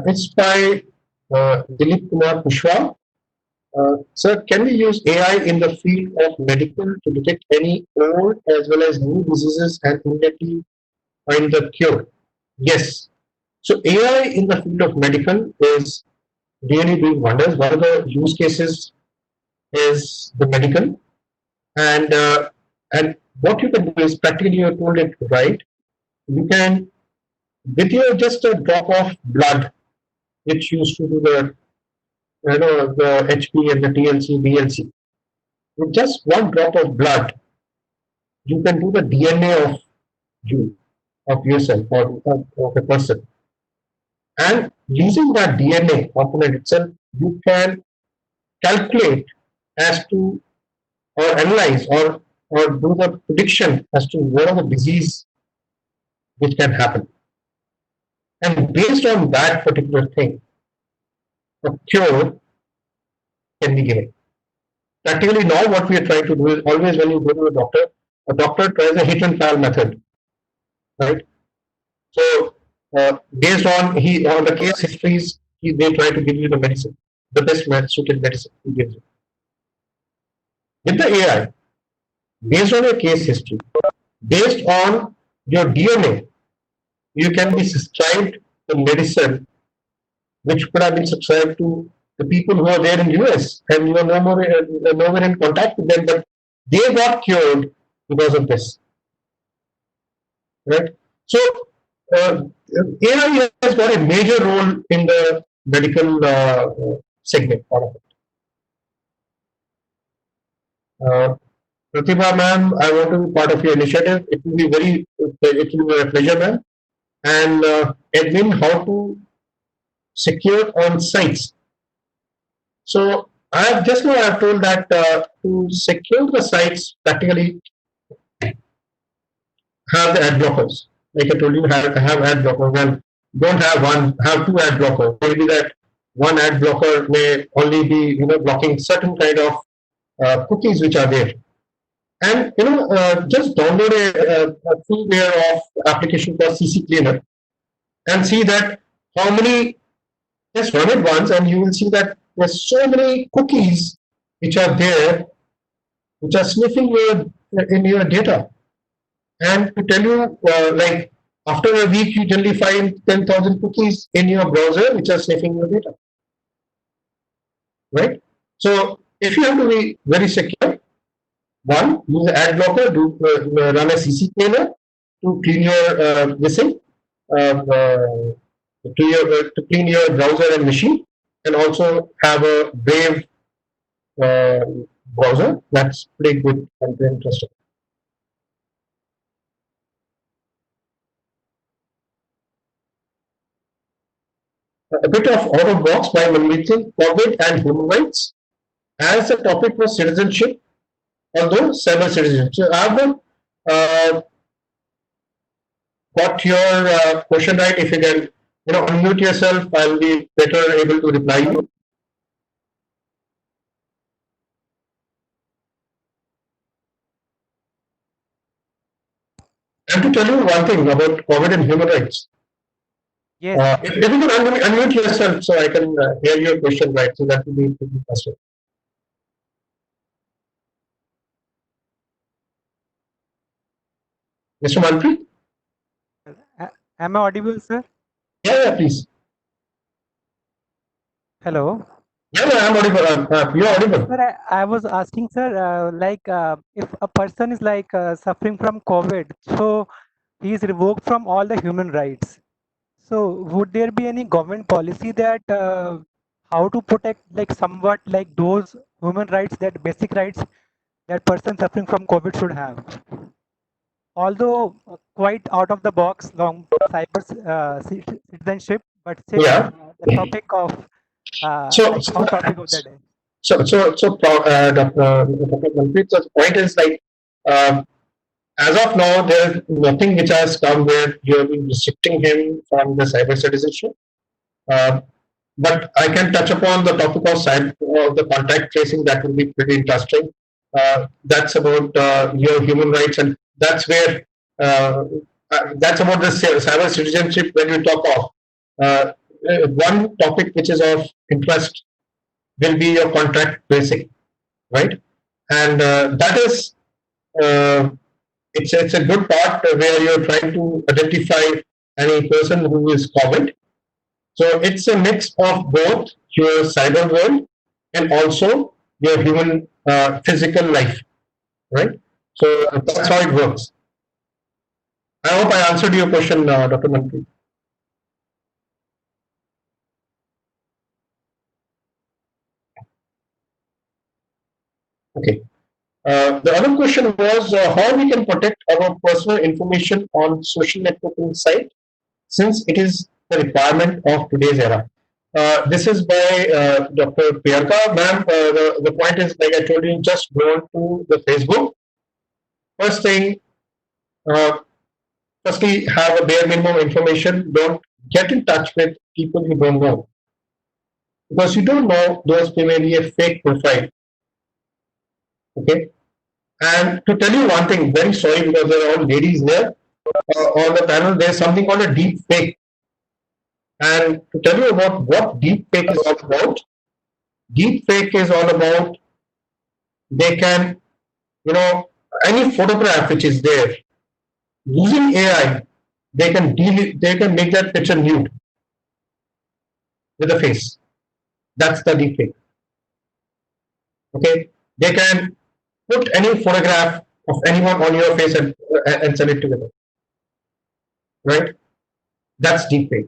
It's by Dilip Kumar Pushwa. Sir, can we use AI in the field of medical to detect any old as well as new diseases and immediately find the cure? Yes. So AI in the field of medical is really doing wonders. One of the use cases is the medical, and what you can do is practically you told it right. You can with your just a drop of blood, which used to do the HP and the TLC, BLC. With just one drop of blood, you can do the DNA of you, of yourself, or of a person. And using that DNA component itself, you can calculate as to or analyze or do the prediction as to what are the disease which can happen. And based on that particular thing, a cure can be given. Practically now what we are trying to do is always when you go to a doctor tries a hit and trial method, right? So based on the case histories, they try to give you the medicine, the best suited medicine he gives you. With the AI, based on your case history, based on your DNA, you can be subscribed the medicine which could have been subscribed to the people who are there in US and you are no more in contact with them, but they got cured because of this, right? So AI has got a major role in the medical segment. Part of it. Pratibha ma'am, I want to be part of your initiative. It will be a pleasure, ma'am. And admin, how to secure on sites. So I have just now I have told that to secure the sites, practically have the ad blockers. Like I told you, have ad blockers. And don't have one, have two ad blockers. Maybe that one ad blocker may only be blocking certain kind of cookies which are there. And just download a freeware of application called CC Cleaner and see that how many. Just run it once, and you will see that there's so many cookies which are there, which are sniffing your data. And to tell you, like after a week, you generally find 10,000 cookies in your browser which are sniffing your data, right? So if you have to be very secure, one, use an ad blocker, run a CC cleaner to clean your to clean your browser and machine, and also have a Brave uh, browser. That's pretty good and very interesting. A bit of out of box by Manmeet Singh, COVID and human rights. As the topic was citizenship, although cyber citizenship. So I have got your question right. If you can, unmute yourself, I'll be better able to reply you. And to tell you one thing about COVID and human rights. Yes, If you can unmute yourself so I can hear your question right, so that will be pretty faster. Mr. Manpreet? am I audible, sir? Yeah, yeah, please. Hello. Yeah, yeah, I'm audible. You're audible. Sir, I was asking, sir, if a person is suffering from COVID, so he is revoked from all the human rights. So would there be any government policy that how to protect like somewhat like those human rights, that basic rights that person suffering from COVID should have? Although quite out of the box, long citizenship, but still Yeah. the topic of So, like hot topic of the day. Dr. Manpreet, so the point is like, uh, as of now, there's nothing which has come where you have been restricting him from the cyber citizenship. Uh, but I can touch upon the topic of the contact tracing. That will be pretty interesting. That's about your human rights, and uh, that's about the cyber citizenship. When you talk of one topic which is of interest will be your contact tracing, right? And that is uh, it's a good part where you're trying to identify any person who is COVID. So it's a mix of both your cyber world and also your human physical life, right? So that's how it works. I hope I answered your question, Dr. Mantri. Okay. The other question was how we can protect our personal information on social networking site since it is the requirement of today's era. This is by Dr. Priyanka. Ma'am, the point is, like I told you, just go on to the Facebook. First thing, uh, firstly, have a bare minimum information. Don't get in touch with people you don't know because you don't know those may be a fake profile. Okay. And to tell you one thing, very sorry because there are all ladies there on the panel. There's something called a deep fake. And to tell you about what deep fake is all about, deep fake is all about they can, you know, any photograph which is there using AI, they can make that picture nude with a face. That's the deep fake. Okay, they can put any photograph of anyone on your face and send it together. Right? That's deep fake.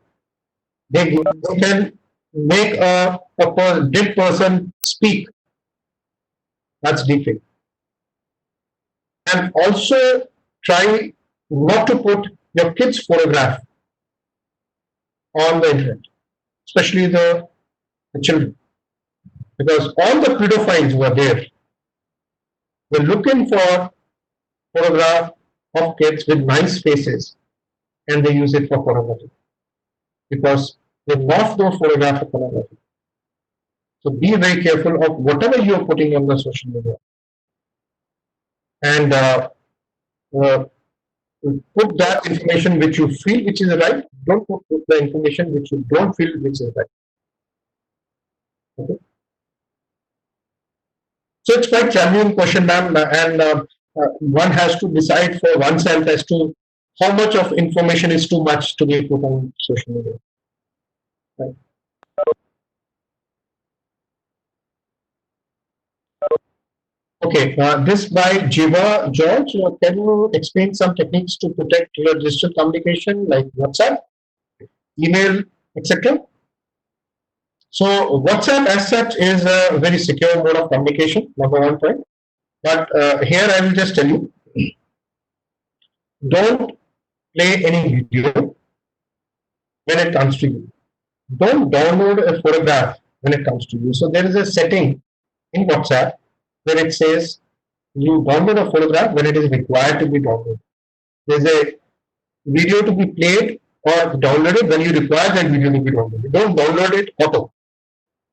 They can make a dead person speak. That's deep fake. And also try not to put your kid's photograph on the internet, especially the children, because all the pedophiles who are there were looking for photograph of kids with nice faces, and they use it for pornography because they love those photographs for pornography. So be very careful of whatever you are putting on the social media, and uh, put that information which you feel which is right. Don't put the information which you don't feel which is right. Okay? So it's quite challenging question, ma'am, and one has to decide for oneself as to how much of information is too much to be put on social media. Right? Okay, this by Jiva George. Can you explain some techniques to protect your digital communication like WhatsApp, email, etc.? So WhatsApp as such is a very secure mode of communication, number one point. But here I will just tell you, don't play any video when it comes to you. Don't download a photograph when it comes to you. So there is a setting in WhatsApp where it says you download a photograph when it is required to be downloaded. There's a video to be played or downloaded when you require that video to be downloaded. Don't download it auto.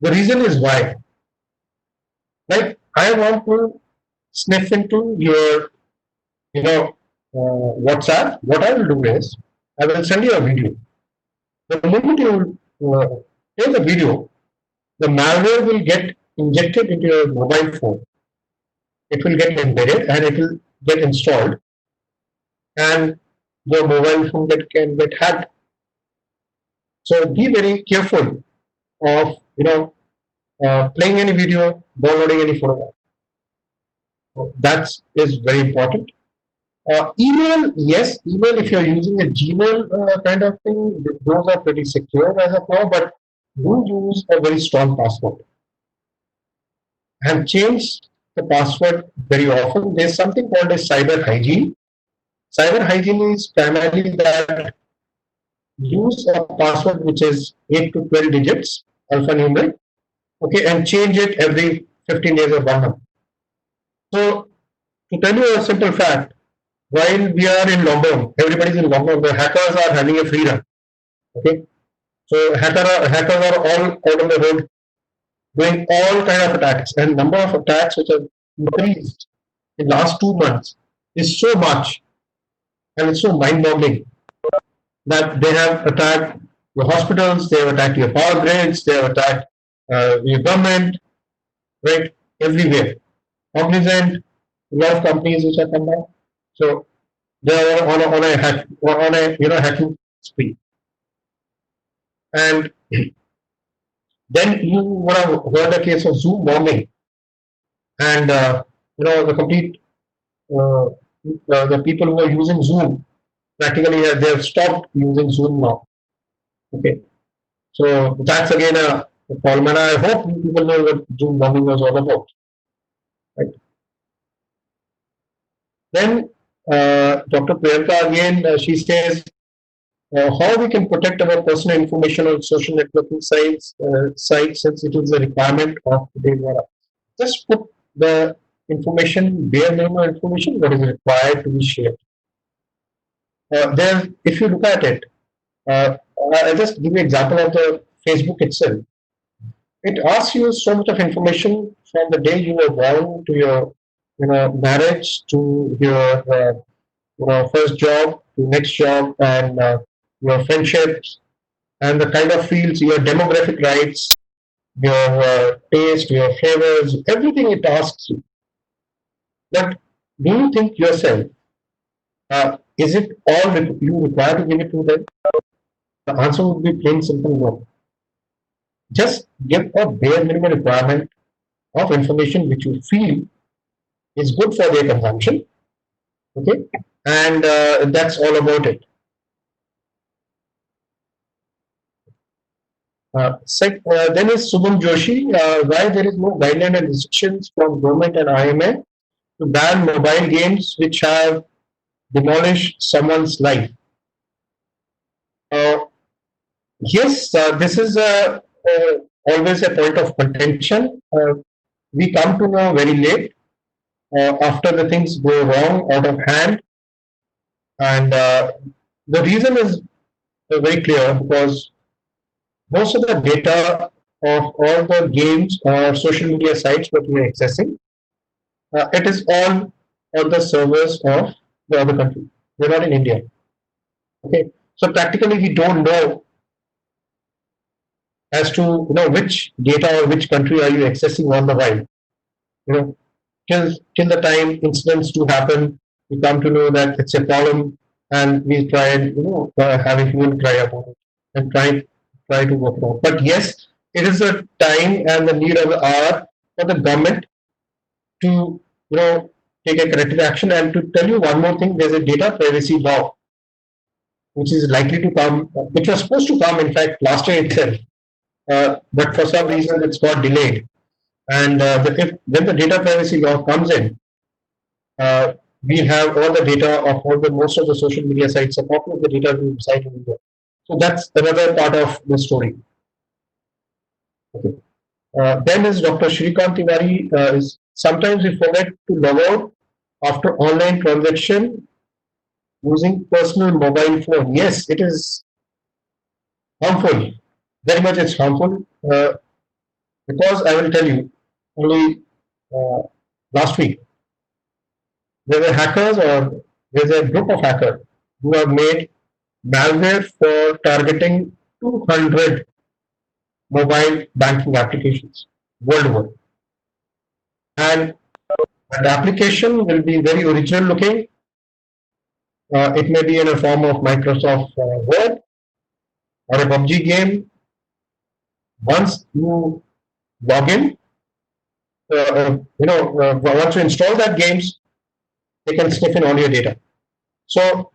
The reason is why. Like I want to sniff into your, WhatsApp. What I will do is I will send you a video. The moment you play the video, the malware will get injected into your mobile phone. It will get embedded and it will get installed, and your mobile phone can get hacked. So be very careful of playing any video, downloading any photograph. So that is very important. Email, yes, email if you're using a Gmail kind of thing, those are pretty secure as of now, but do use a very strong password and change the password very often. There's something called a cyber hygiene. Cyber hygiene is primarily that use a password which is 8 to 12 digits, alphanumeric, okay, and change it every 15 days or 1 month. So, to tell you a simple fact, while we are in lockdown, everybody's in lockdown, the hackers are having a free run. Okay, so hackers are all out on the road doing all kind of attacks, and number of attacks which have increased in last 2 months is so much, and it's so mind-boggling that they have attacked your hospitals, they have attacked your power grids, they have attacked your government, right, everywhere. Cognizant, a lot of companies which have come down. So they are on a hacking spree. And then you would have heard a case of Zoom bombing, and the complete the people who are using Zoom practically they have stopped using Zoom now. Okay, so that's again a problem, and I hope people know what Zoom bombing was all about. Right. Then Dr. Priyanka again, she says how we can protect our personal information on social networking sites since it is a requirement of today's era. Just put the information, bare minimum information, what is required to be shared. There, if you look at it, I'll just give you an example of the Facebook itself. It asks you so much of information from the day you were born to your, marriage to your, first job to next job, and your friendships and the kind of fields, your demographic rights, your taste, your flavors, everything it asks you. But do you think yourself, is it all you require to give it to them? The answer would be plain simple no. Just give a bare minimum requirement of information which you feel is good for their consumption. Okay, and that's all about it. Then is Subham Joshi, why there is no guideline and restrictions from government and IMA to ban mobile games which have demolished someone's life. Yes, this is always a point of contention. We come to know very late after the things go wrong out of hand, and the reason is very clear because most of the data of all the games or social media sites that we are accessing, it is all on the servers of the other country. We're not in India. Okay, so practically we don't know as to which data or which country are you accessing on the while. Till the time incidents do happen, we come to know that it's a problem, and we try and have a human try about it and try to work it out. But yes, it is a time and the need of the hour for the government to take a corrective action. And to tell you one more thing, there's a data privacy law which is likely to come, which was supposed to come in fact last year itself. but for some reason it's got delayed. And when the data privacy law comes in, uh, we have all the data of all the most of the social media sites, a copy of the data we reside in India. So that's another part of the story. Okay. Then is Dr. Shrikant Tiwari. Is sometimes we forget to log out after online transaction using personal mobile phone. Yes, it is harmful. Very much it's harmful. Because I will tell you, only uh, last week there were hackers, or there's a group of hackers who have made malware for targeting 200 mobile banking applications worldwide. And the application will be very original looking. It may be in a form of Microsoft Word or a PUBG game. Once you log in, once you install that games, they can sniff in all your data. So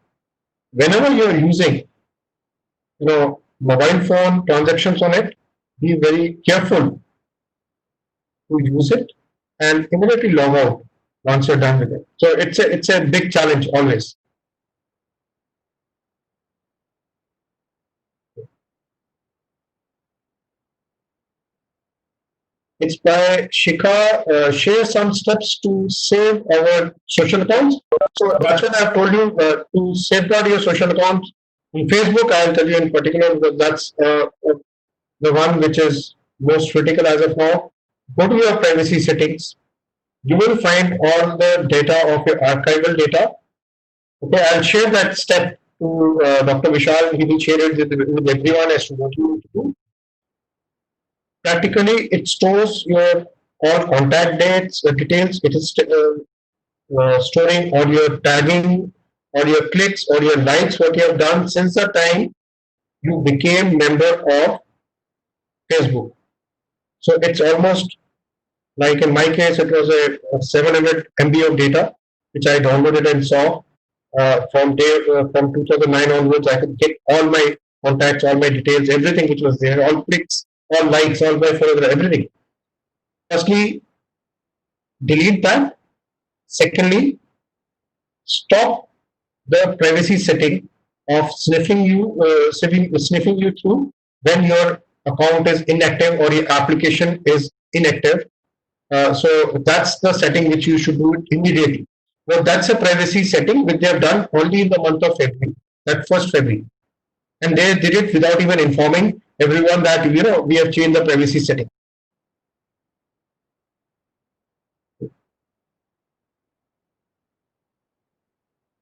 whenever you're using, mobile phone transactions on it, be very careful to use it and immediately log out once you're done with it. So it's a big challenge always. It's by Shikha. Share some steps to save our social accounts. So that's what I've told you, to safeguard your social accounts. In Facebook, I'll tell you in particular, because that's the one which is most critical as of now. Go to your privacy settings. You will find all the data of your archival data. Okay, I'll share that step to Dr. Vishal. He will share it with everyone as to what you need to do. Practically, it stores your all contact dates, details. It is storing all your tagging, all your clicks, all your likes, what you have done since the time you became member of Facebook. So it's almost like in my case, it was a 700 MB of data, which I downloaded and saw. From 2009 onwards, I could get all my contacts, all my details, everything which was there, all clicks, all likes, all my followers, everything. Firstly, delete that. Secondly, stop the privacy setting of sniffing you through when your account is inactive or your application is inactive. So that's the setting which you should do it immediately. Well, that's a privacy setting which they have done only in the month of February, that first February, and they did it without even informing everyone that we have changed the privacy setting.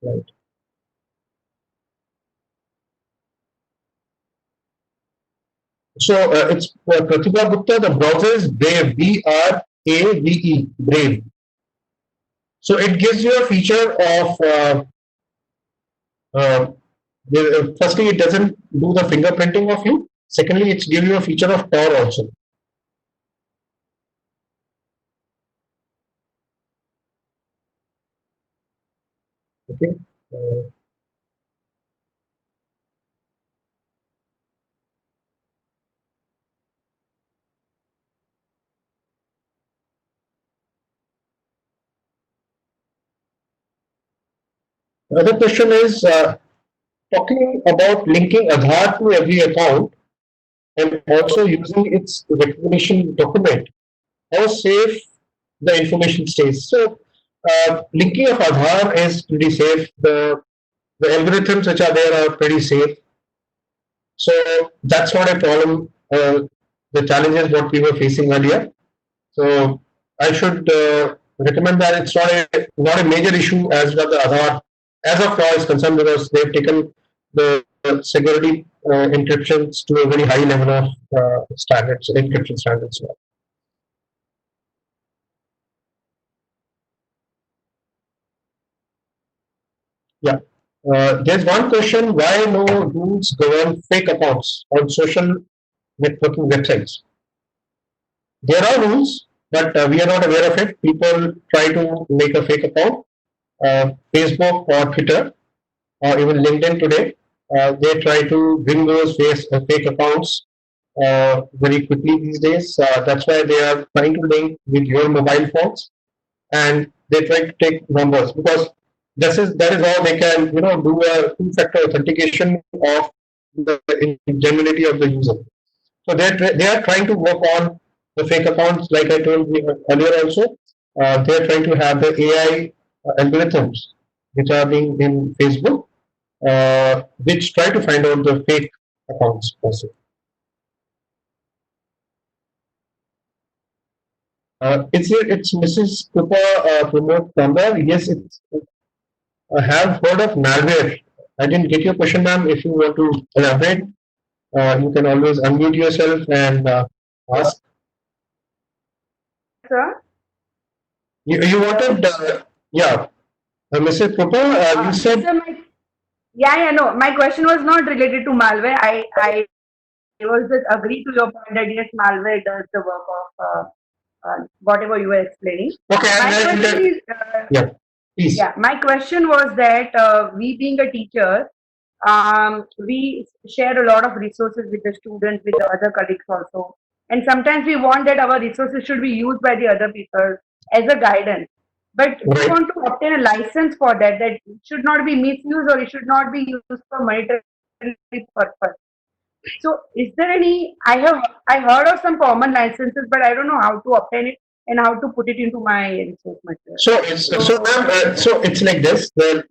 Right. So it's Pratibha Gupta. The browser is Brave, Brave, Brave. So it gives you a feature of uh, firstly, it doesn't do the fingerprinting of you. Secondly, it's give you a feature of Tor also. Okay. Another question is talking about linking Aadhaar to every account and also using its recognition document. How safe the information stays. So, linking of Aadhaar is pretty safe. The algorithms which are there are pretty safe. So that's not a problem. The challenges what we were facing earlier. So I should recommend that it's not a major issue as far as the Aadhaar as of now is concerned, because they've taken the security encryptions to a very high level of standards, encryption standards. Yeah. There's one question: why no rules govern fake accounts on social networking websites? There are rules, but we are not aware of it. People try to make a fake account, Facebook or Twitter or even LinkedIn today. They try to bring those fake accounts very quickly these days. That's why they are trying to link with your mobile phones, and they try to take numbers, because that is how they can do a two-factor authentication of the ingenuity of the user. So they are trying to work on the fake accounts, like I told you earlier also. They are trying to have the AI algorithms which are being in Facebook, which try to find out the fake accounts also. It's Mrs. Krupa Pramod number. Yes, I have heard of malware. I didn't get your question, ma'am. If you want to elaborate, you can always unmute yourself and ask. Sir? You wanted, yeah, Mrs. Krupa, you said. Sir, no. My question was not related to malware. I was just agree to your point that yes, malware does the work of whatever you were explaining. Okay, My question is, yeah, please. yeah, my question was that we being a teacher, we share a lot of resources with the students, with the other colleagues also. And sometimes we want that our resources should be used by the other people as a guidance. But we Right. want to obtain a license for that, that it should not be misused or it should not be used for monetary purpose. So is there any, I heard of some common licenses, but I don't know how to obtain it and how to put it into my resource material. So it's like this. There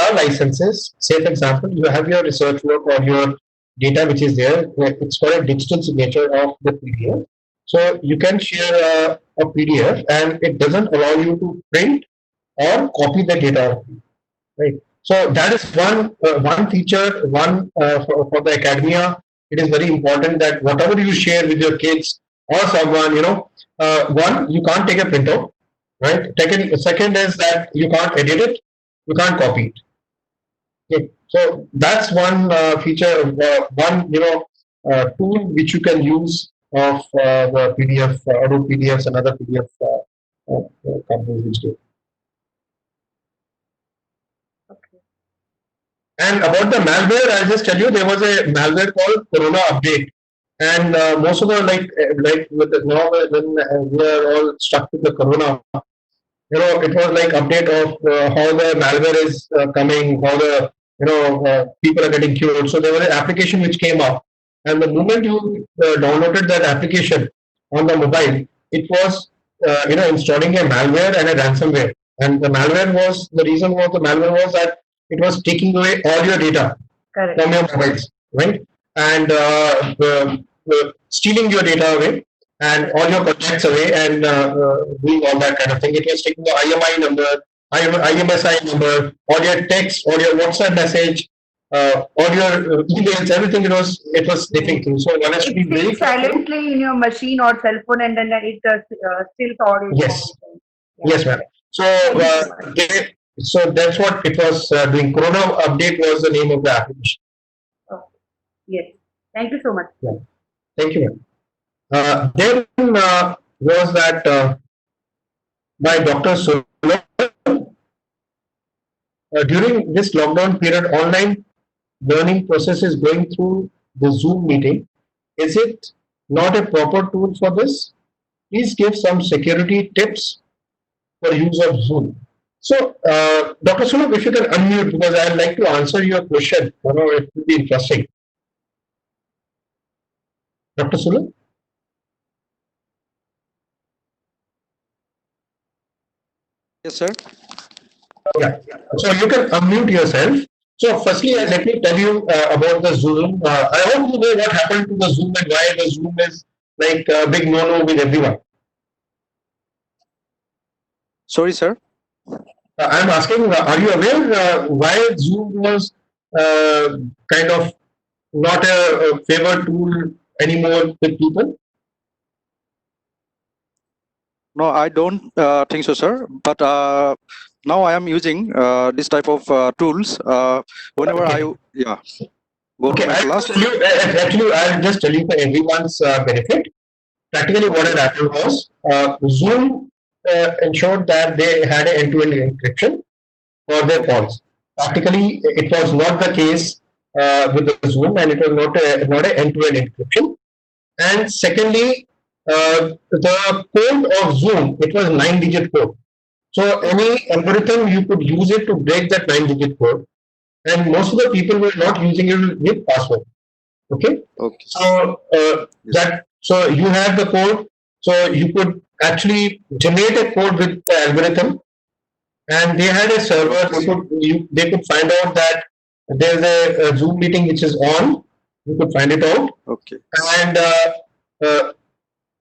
are licenses. Say, for example, you have your research work or your data which is there. It's for a digital signature of the PDF. So you can share a PDF, and it doesn't allow you to print or copy the data, right? So that is one feature. For the academia, it is very important that whatever you share with your kids or someone, one, you can't take a printout, right? Second is that you can't edit it, you can't copy it. Okay. So that's one feature, one tool which you can use of the PDF, Adobe PDFs and other PDF companies which do. And about the malware, I'll just tell you, there was a malware called Corona Update, and most of the like with the, now when we are all stuck with the Corona, it was like update of how the malware is coming, how the people are getting cured. So there was an application which came up, and the moment you downloaded that application on the mobile, it was installing a malware and a ransomware. And the reason was the malware was that it was taking away all your data Correct. from your mobiles, right? And stealing your data away and all your contacts away, and doing all that kind of thing. It was taking the IMI number, IMSI number, all your text, all your WhatsApp message, all your emails, everything. It was sniffing through. So one has to be It very sits careful. silently in your machine or cell phone, and then it steals all your Yes. information. Yes, ma'am. So, Thank you so much. so that's what it was doing. Corona Update was the name of the application. Okay. Yes. Thank you so much. Yeah. Thank you, ma'am. Then was that by Dr. Solo. During this lockdown period, online learning process is going through the Zoom meeting. Is it not a proper tool for this? Please give some security tips for use of Zoom. So, Dr. Sulab, if you can unmute, because I'd like to answer your question. It would be interesting. Dr. Sulab? Yes, sir. Yeah. So you can unmute yourself. So firstly, let me tell you about the Zoom. I hope you know what happened to the Zoom and why the Zoom is like a big no-no with everyone. Sorry, sir. I'm asking, are you aware why Zoom was kind of not a favored tool anymore with people? No, I don't think so, sir. But now I am using this type of tools whenever Okay. go to my class. I'll just tell you for everyone's benefit. Practically, what had happened was Zoom ensured that they had an end-to-end encryption for their calls. Practically, it was not the case with the Zoom, and it was not an end-to-end encryption. And secondly, the code of Zoom, it was 9-digit code. So any algorithm, you could use it to break that 9-digit code. And most of the people were not using it with password. Okay. Okay. So Yes. so you have the code. So you could actually generate a code with the algorithm, and they had a server. They could find out that there's a Zoom meeting which is on. You could find it out, Okay. and uh,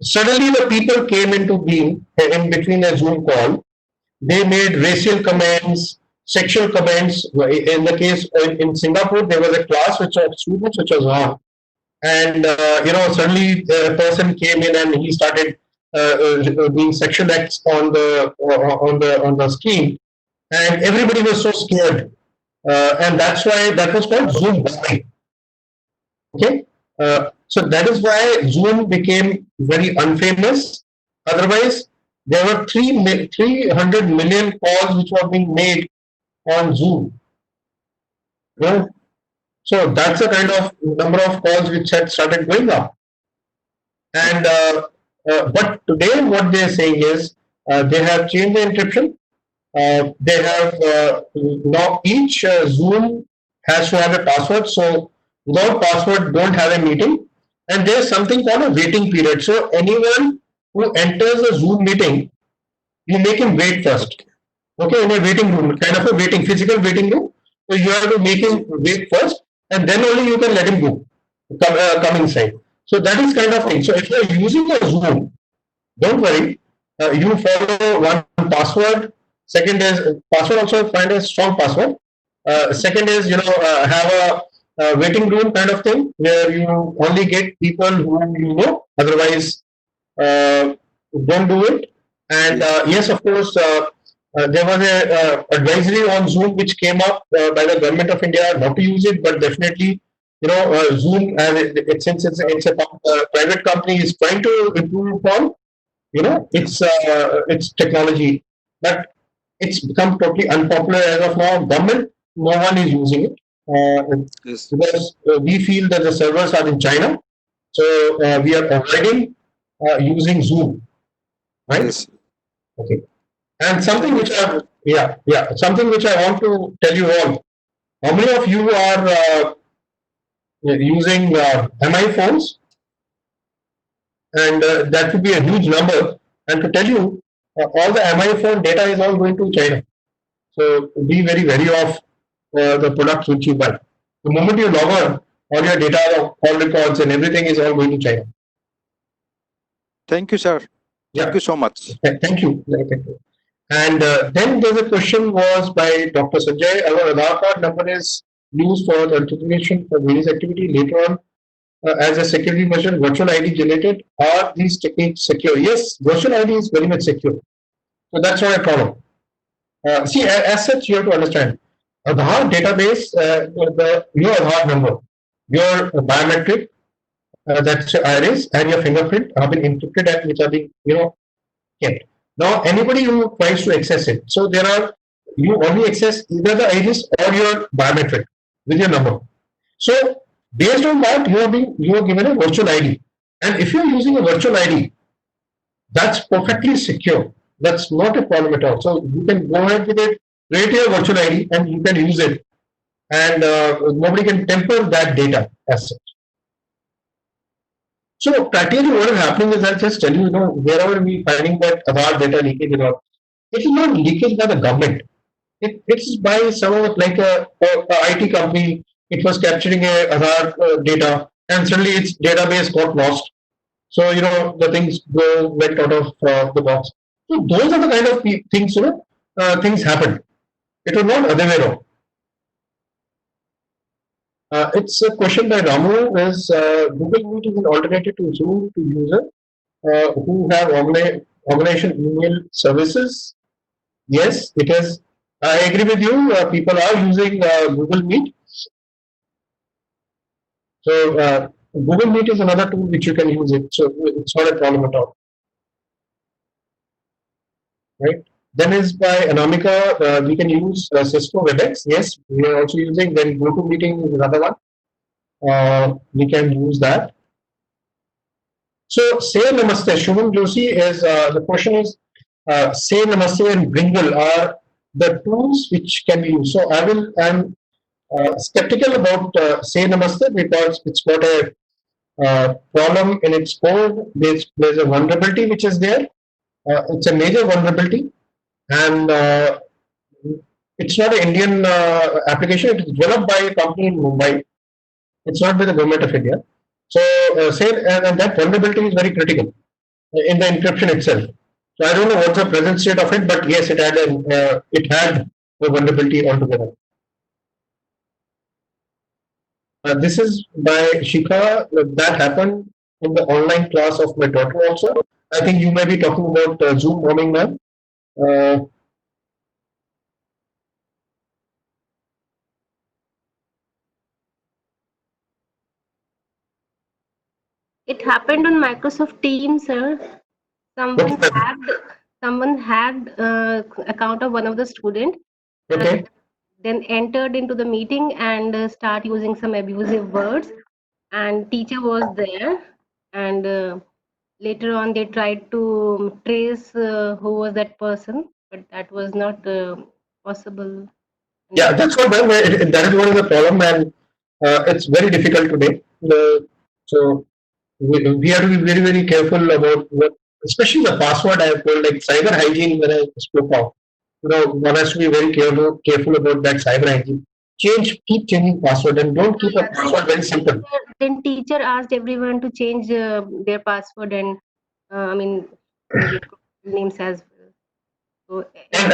suddenly the people came into being in between a Zoom call. They made racial comments, sexual comments. In the case in Singapore, there was a class which of students which was on, and suddenly a person came in and he started doing sexual acts on the screen, and everybody was so scared, and that's why that was called Zoom bombing. Okay, so that is why Zoom became very unfamous. Otherwise, there were 300 million calls which were being made on Zoom. Yeah. So that's the kind of number of calls which had started going up. And but today, what they are saying is they have changed the encryption. They have now each Zoom has to have a password. So without password, don't have a meeting. And there's something called a waiting period. So anyone who enters a Zoom meeting, you make him wait first. Okay, in a waiting room, kind of a waiting, physical waiting room. So you have to make him wait first, and then only you can let him go, come inside. So that is kind of thing. So if you are using a Zoom, don't worry. You follow one password. Second is password. Also find a strong password. Second is have a waiting room kind of thing where you only get people who you know. Otherwise, uh, don't do it. And yes, of course, there was a advisory on Zoom which came up by the government of India not to use it, but definitely, Zoom, since it's a private company, is trying to improve upon, it's technology, but it's become totally unpopular as of now. Government, no one is using it Yes. because we feel that the servers are in China, so we are avoiding using Zoom, right? Yes. Okay. And something which something which I want to tell you all. How many of you are using MI phones? And that would be a huge number. And to tell you, all the MI phone data is all going to China. So be very wary of the products which you buy. The moment you log on, all your data, all records, and everything is all going to China. Thank you, sir. Yeah. Thank you so much. Thank you. Thank you. And then there's a question was by Dr. Sanjay. Our Aadhaar card number is used for the authentication for various activity. Later on, as a security measure, virtual ID generated. Are these techniques secure? Yes, virtual ID is very much secure. So that's not a problem. See, as such, you have to understand. Aadhaar database, your Aadhaar number, your biometric, that's your iris, and your fingerprint have been encrypted and which are being, kept. Now, anybody who tries to access it, so you only access either the iris or your biometric with your number. So, based on that, you are given a virtual ID, and if you are using a virtual ID, that's perfectly secure. That's not a problem at all. So you can go ahead with it, create your virtual ID, and you can use it, and nobody can tamper that data as such. So practically what is happening is I'll just tell you, wherever we finding that Aadhaar data leakage or it is not leakage by the government. It's by someone like a IT company. It was capturing a Aadhaar data and suddenly its database got lost. So, the things went out of the box. So those are the kind of things, things happened. It was not other way around. It's a question by Ramu is Google Meet is an alternative to Zoom to user who have organization email services. Yes, it is. I agree with you. People are using Google Meet. So Google Meet is another tool which you can use it. So it's not a problem at all. Right. Then is by Anamika, we can use Cisco WebEx. Yes, we are also using. Then GoToMeeting is another one. We can use that. So say namaste. Shubham Joshi is the question is say namaste and bringle are the tools which can be used. So I'm skeptical about say namaste because it's got a problem in its code. There's a vulnerability which is there. It's a major vulnerability, and it's not an Indian application. It is developed by a company in Mumbai. It's not by the government of India. So say and that vulnerability is very critical in the encryption itself. So I don't know what's the present state of it, but yes, it had a vulnerability altogether. This is by Shikha. That happened in the online class of my daughter also. I think you may be talking about Zoom bombing, ma'am. Uh, It happened on Microsoft Teams, sir. Someone okay, hacked someone hacked account of one of the student, okay. then entered into the meeting and start using some abusive words. And teacher was there, and later on they tried to trace who was that person, but that was not possible. Yeah, that's what ma'am. That is one of the problem, and it's very difficult today. So we have to be very very careful about what, especially the password I have told, like cyber hygiene when I spoke of. One has to be very careful about that cyber hygiene. Keep changing password, and don't keep a password very simple. Then teacher asked everyone to change their password and I mean their names as well. So And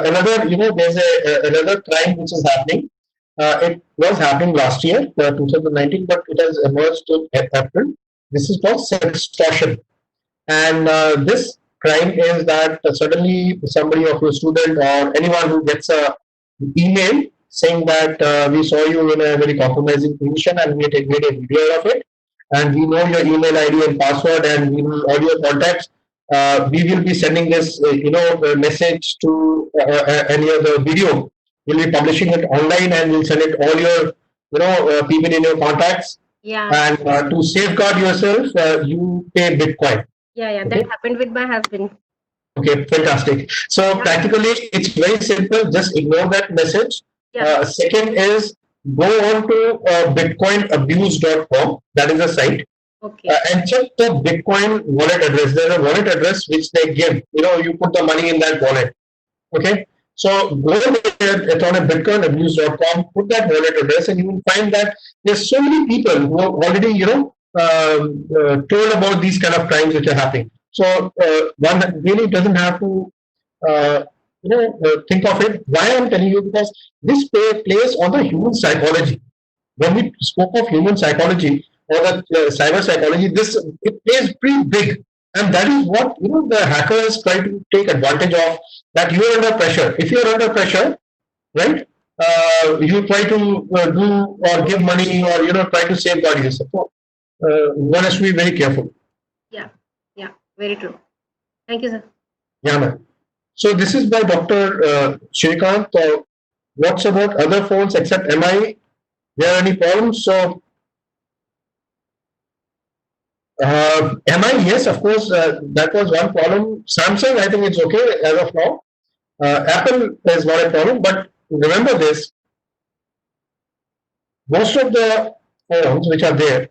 another, there's another crime which is happening. It was happening last year, 2019, but it has emerged in April. This is called sextortion. And this crime is that suddenly somebody of your student or anyone who gets a email saying that we saw you in a very compromising position and we made a video of it, and we know your email ID and password and we know all your contacts. We will be sending this, message to any other video. We'll be publishing it online and we'll send it all your, people in your contacts. yeah, And to safeguard yourself, you pay Bitcoin. yeah, Okay. that happened with my husband. Okay, fantastic. So practically, it's very simple. Just ignore that message. Yeah. Second is go on to bitcoinabuse.com. That is a site. Okay. And check the Bitcoin wallet address. There's a wallet address which they give. You put the money in that wallet. Okay. So go there, it's on a bitcoinabuse.com, put that wallet address, and you will find that there's so many people who have already, told about these kind of crimes which are happening. So one really doesn't have to, think of it. Why I'm telling you, because this plays on the human psychology. When we spoke of human psychology or the cyber psychology, this it plays pretty big, and that is what the hackers try to take advantage of. That you are under pressure. If you are under pressure, right? You try to do or give money or try to safeguard yourself. So, one has to be very careful. Yeah, very true. Thank you, sir. Yeah, man. So this is by Dr. Shrikant. What's about other phones except MI? There are any problems? So MI, yes, of course, that was one problem. Samsung, I think it's okay as of now. Apple is not a problem, but remember this: most of the phones which are there,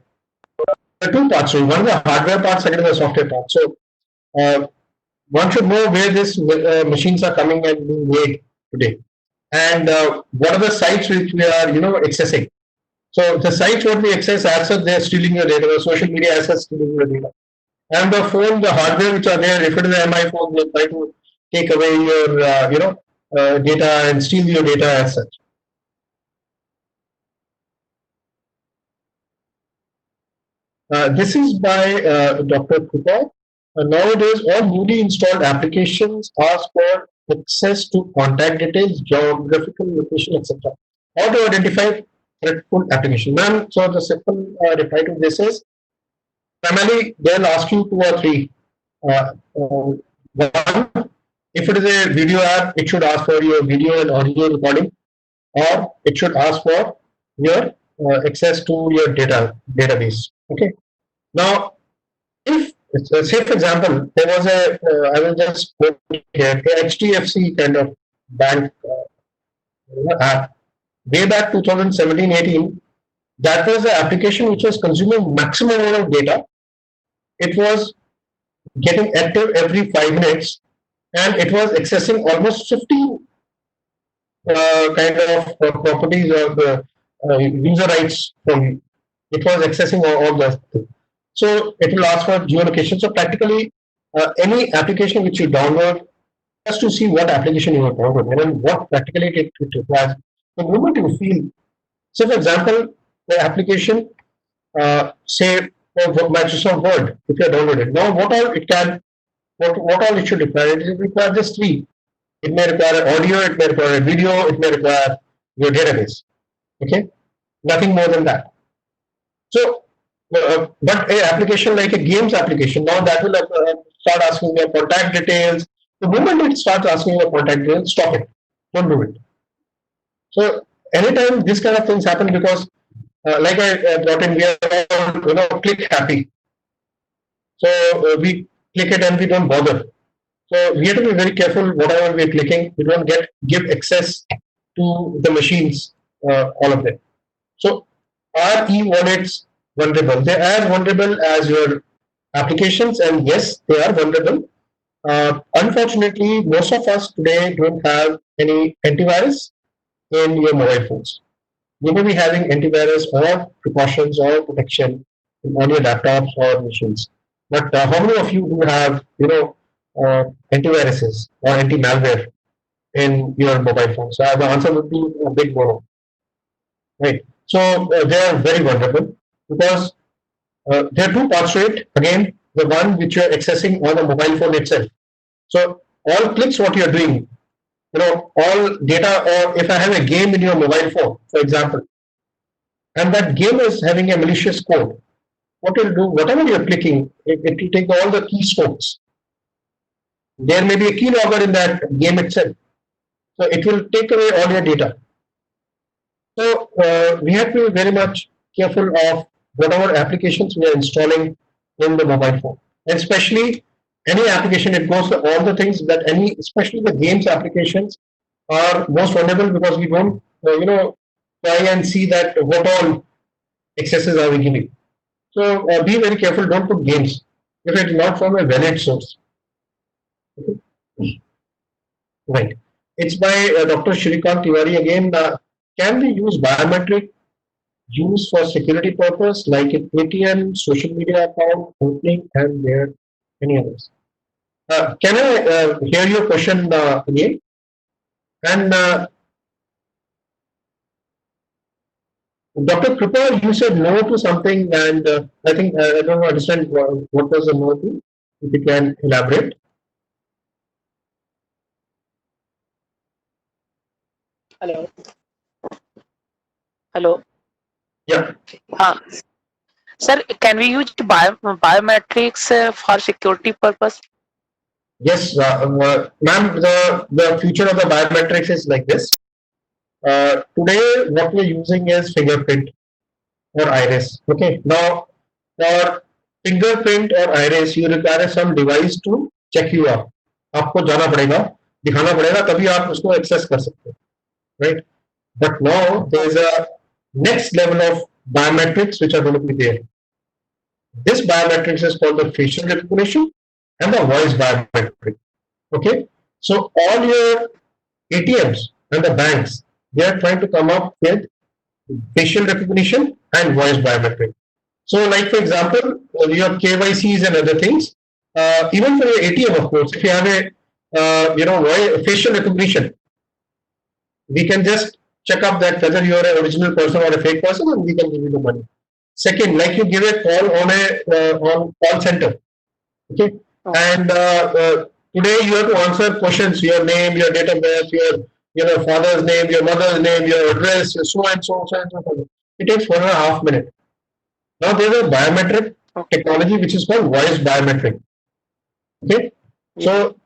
there are two parts. So one is the hardware part, second is the software part. So uh, one should know where these machines are coming and being made today, and what are the sites which we are accessing. So the sites what we access, as such, they are stealing your data. The social media assets stealing your data. And the phone, the hardware which are there, if it is an MI phone, they try to take away your, data and steal your data as such. This is by Dr. Kupa. Nowadays, all newly installed applications ask for access to contact details, geographical location, etc. How to identify threatful application? Ma'am, so the simple reply to this is primarily they'll ask you two or three. One, if it is a video app, it should ask for your video and audio recording, or it should ask for your access to your database. Okay. Now, if say for example, there was I will just quote here, a HDFC kind of bank app way back 2017-18. That was the application which was consuming maximum amount of data. It was getting active every 5 minutes, and it was accessing almost 50 kind of properties or the user rights from you. It was accessing all those things. So it will ask for geolocation. So practically any application which you download, just to see what application you have downloaded and what practically it requires. The moment you feel, so for example, the application, say for Microsoft Word, if you have downloaded, now what all it can, what all it should require? It requires just three. It may require audio, it may require video, it may require your database. Okay, nothing more than that. So, but a application like a games application, now that will start asking your contact details. The moment it starts asking your contact details, stop it. Don't do it. So, anytime this kind of things happen, because like I brought in, we are all, click happy. So we click it and we don't bother. So we have to be very careful whatever we're clicking. We don't give access to the machines, all of them. So are e-wallets vulnerable? They are as vulnerable as your applications, and yes, they are vulnerable. Unfortunately, most of us today don't have any antivirus in your mobile phones. You may be having antivirus or precautions or protection on your laptops or machines. But how many of you do have, antiviruses or anti-malware in your mobile phone? So the answer would be a big no, right? So they are very vulnerable because there are two parts to it. Again, the one which you are accessing on the mobile phone itself. So all clicks, what you are doing, all data, or if I have a game in your mobile phone, for example, and that game is having a malicious code, what it will do, whatever you're clicking, it will take all the keystrokes. There may be a keylogger in that game itself. So it will take away all your data. So we have to be very much careful of whatever applications we are installing in the mobile phone. And especially any application, it goes for all the things that especially the games applications are most vulnerable because we don't, try and see that what all accesses are we giving. So be very careful, don't put games if it is not from a valid source. Okay. Right. It's by Dr. Shrikant Tiwari again. Can we use biometric use for security purpose like an ATM, social media account, opening, and there any others? Can I hear your question again? And Dr. Kripa, you said no to something, and I think I don't understand what was the no to. If you can elaborate. Hello. Hello. Yeah. Sir, can we use biometrics for security purpose? Yes, ma'am. The future of the biometrics is like this. Today, what we're using is fingerprint or iris. Okay. Now, for fingerprint or iris, you require some device to check you out. आपको जाना पड़ेगा, दिखाना पड़ेगा, तभी आप उसको access कर सकते हो, right? But now there is a next level of biometrics which are going to be there. This biometrics is called the facial recognition and the voice biometric. Okay, so all your ATMs and the banks, they are trying to come up with facial recognition and voice biometric. So, like for example, your KYCs and other things, even for your ATM, of course, if you have a facial recognition, we can just check up that whether you are an original person or a fake person, and we can give you the money. Second, like you give a call on a on call center, okay, and today you have to answer questions: your name, your date of birth, your father's name, your mother's name, your address, so and so, so and so. It takes 1.5 minutes. Now there is a biometric technology which is called voice biometric. Okay, so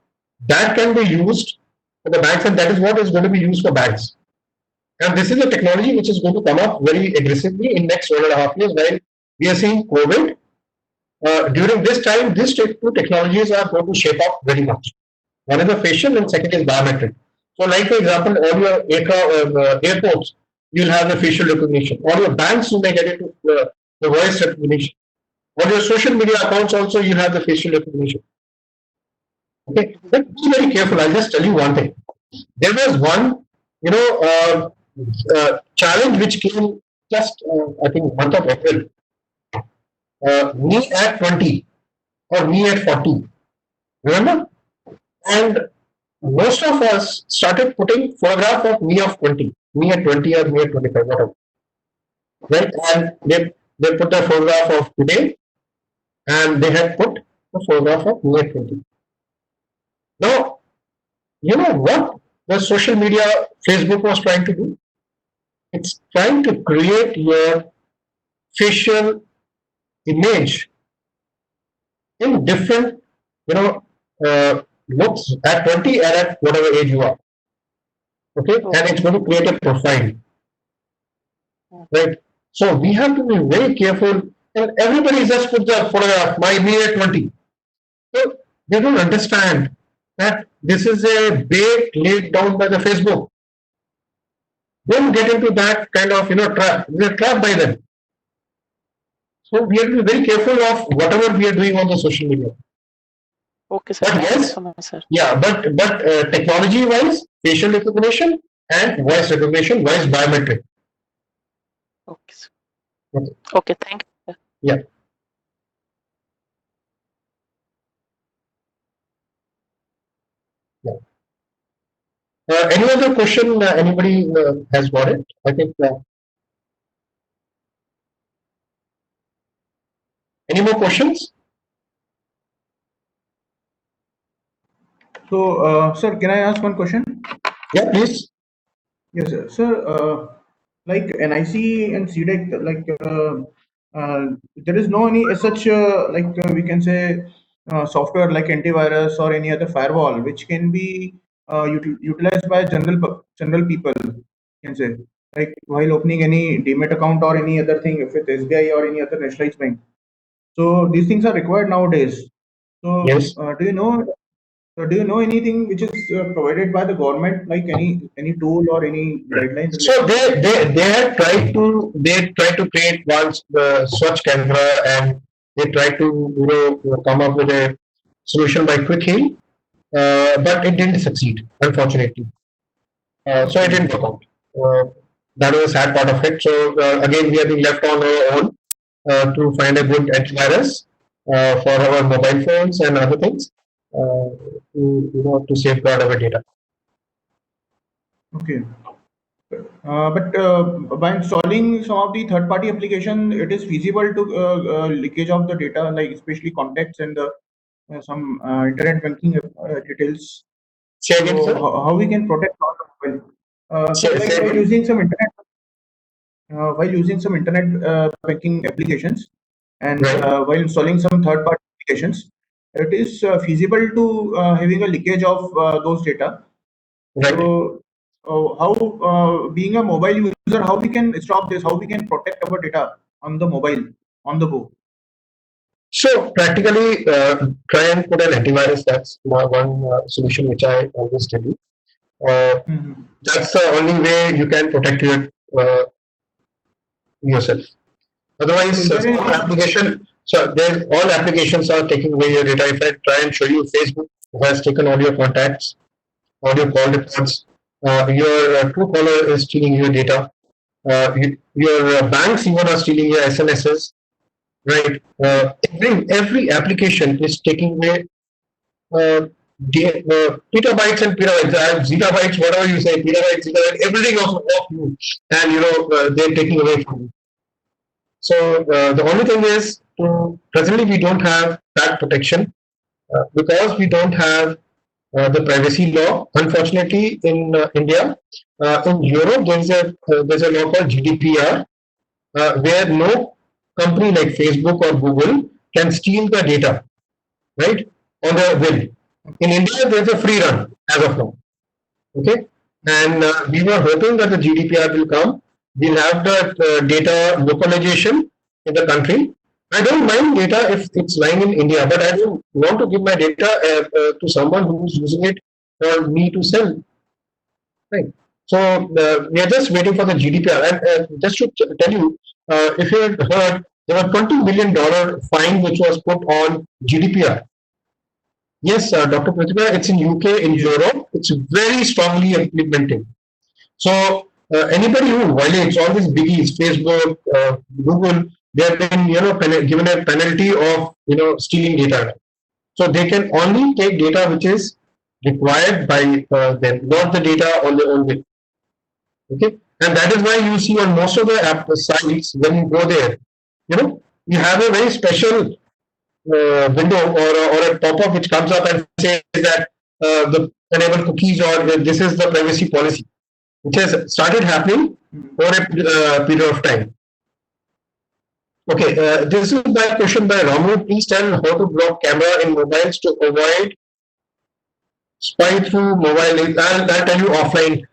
that can be used for the banks, and that is what is going to be used for banks. And this is a technology which is going to come up very aggressively in next 1.5 years, while we are seeing COVID during this time, these two technologies are going to shape up very much. One is the facial and second is biometric. So, like for example, all your airports, you'll have the facial recognition. All your banks, you may get it to the voice recognition. All your social media accounts also, you have the facial recognition. Okay, but be very careful. I'll just tell you one thing. There was one, challenge which came just, I think, month of April. Me at 20 or me at 40. Remember? And most of us started putting photograph of me of 20, me at 20 or me at 25, whatever. Right? And they put a photograph of today and they had put the photograph of me at 20. Now, you know what the social media, Facebook was trying to do? It's trying to create your facial image in different, looks at 20 and at whatever age you are. Okay, and it's going to create a profile, right? So we have to be very careful, and everybody just put the photograph, me at 20. So they don't understand that this is a bait laid down by the Facebook. Don't get into that kind of trap. We are trapped by them. So we have to be very careful of whatever we are doing on the social media. Okay, sir. But Thank you yes, so much, sir. yeah, but technology wise, facial recognition and voice recognition, voice biometric. Okay, sir. Okay. Okay, thank you, sir. Yeah. Yeah. Any other question? Anybody has got it? I think. Any more questions? So, sir, can I ask one question? Yeah, please. Yes, sir. Sir, like NIC and CDEC, there is no any such we can say software like antivirus or any other firewall which can be utilized by general people. Can say like while opening any Demat account or any other thing, if it's SBI or any other nationalized bank. So these things are required nowadays. So Yes. do you know anything which is provided by the government, like any tool or any guidelines? So they had tried to create once the Swachh camera, and they tried to come up with a solution by Quick Heal, but it didn't succeed, unfortunately. So it didn't work out. That was a sad part of it. So again, we are being left on our own to find a good antivirus for our mobile phones and other things to safeguard our data. Okay. But by installing some of the third-party application, it is feasible to leakage of the data, like especially contacts and some internet banking details. Say again, So sir. how we can protect our mobile? So Say like again. while using some internet banking applications and Right. while installing some third-party applications, it is feasible to having a leakage of those data. Right. So, how being a mobile user, how we can stop this? How we can protect our data on the mobile, on the go? So practically, try and put an antivirus. That's one solution which I always tell you. That's the only way you can protect yourself. Otherwise, So is there some any- application. So there, all applications are taking away your data. If I try and show you, Facebook has taken all your contacts, all your call records. Your Truecaller is stealing your data. Your banks even are stealing your SMSs. Right. Every application is taking away petabytes and petabytes, zettabytes, whatever you say, petabytes, zettabytes, everything of you, and they're taking away from you. So the only thing is, presently we don't have that protection because we don't have the privacy law. Unfortunately, in India, in Europe, there's a law called GDPR, where no company like Facebook or Google can steal the data, right, on their will. In India, there's a free run as of now. Okay, and we were hoping that the GDPR will come. We'll have the data localization in the country, I don't mind data if it's lying in India, but I don't want to give my data to someone who's using it for me to sell. Right. So we are just waiting for the GDPR. And just to tell you, if you had heard, there was $20 million fine which was put on GDPR. Yes, Dr. Pratibha, it's in UK, in Europe. It's very strongly implemented. So anybody who violates all these biggies, Facebook, Google, they have been given a penalty of stealing data. So they can only take data which is required by them, not the data on their own way. Okay, and that is why you see on most of the app sites when you go there, you have a very special window or a pop-up which comes up and says that the enable cookies or this is the privacy policy, which has started happening for a period of time. Okay, this is my question by Ramu. Please tell how to block camera in mobiles to avoid spy through mobile. I'll tell you offline,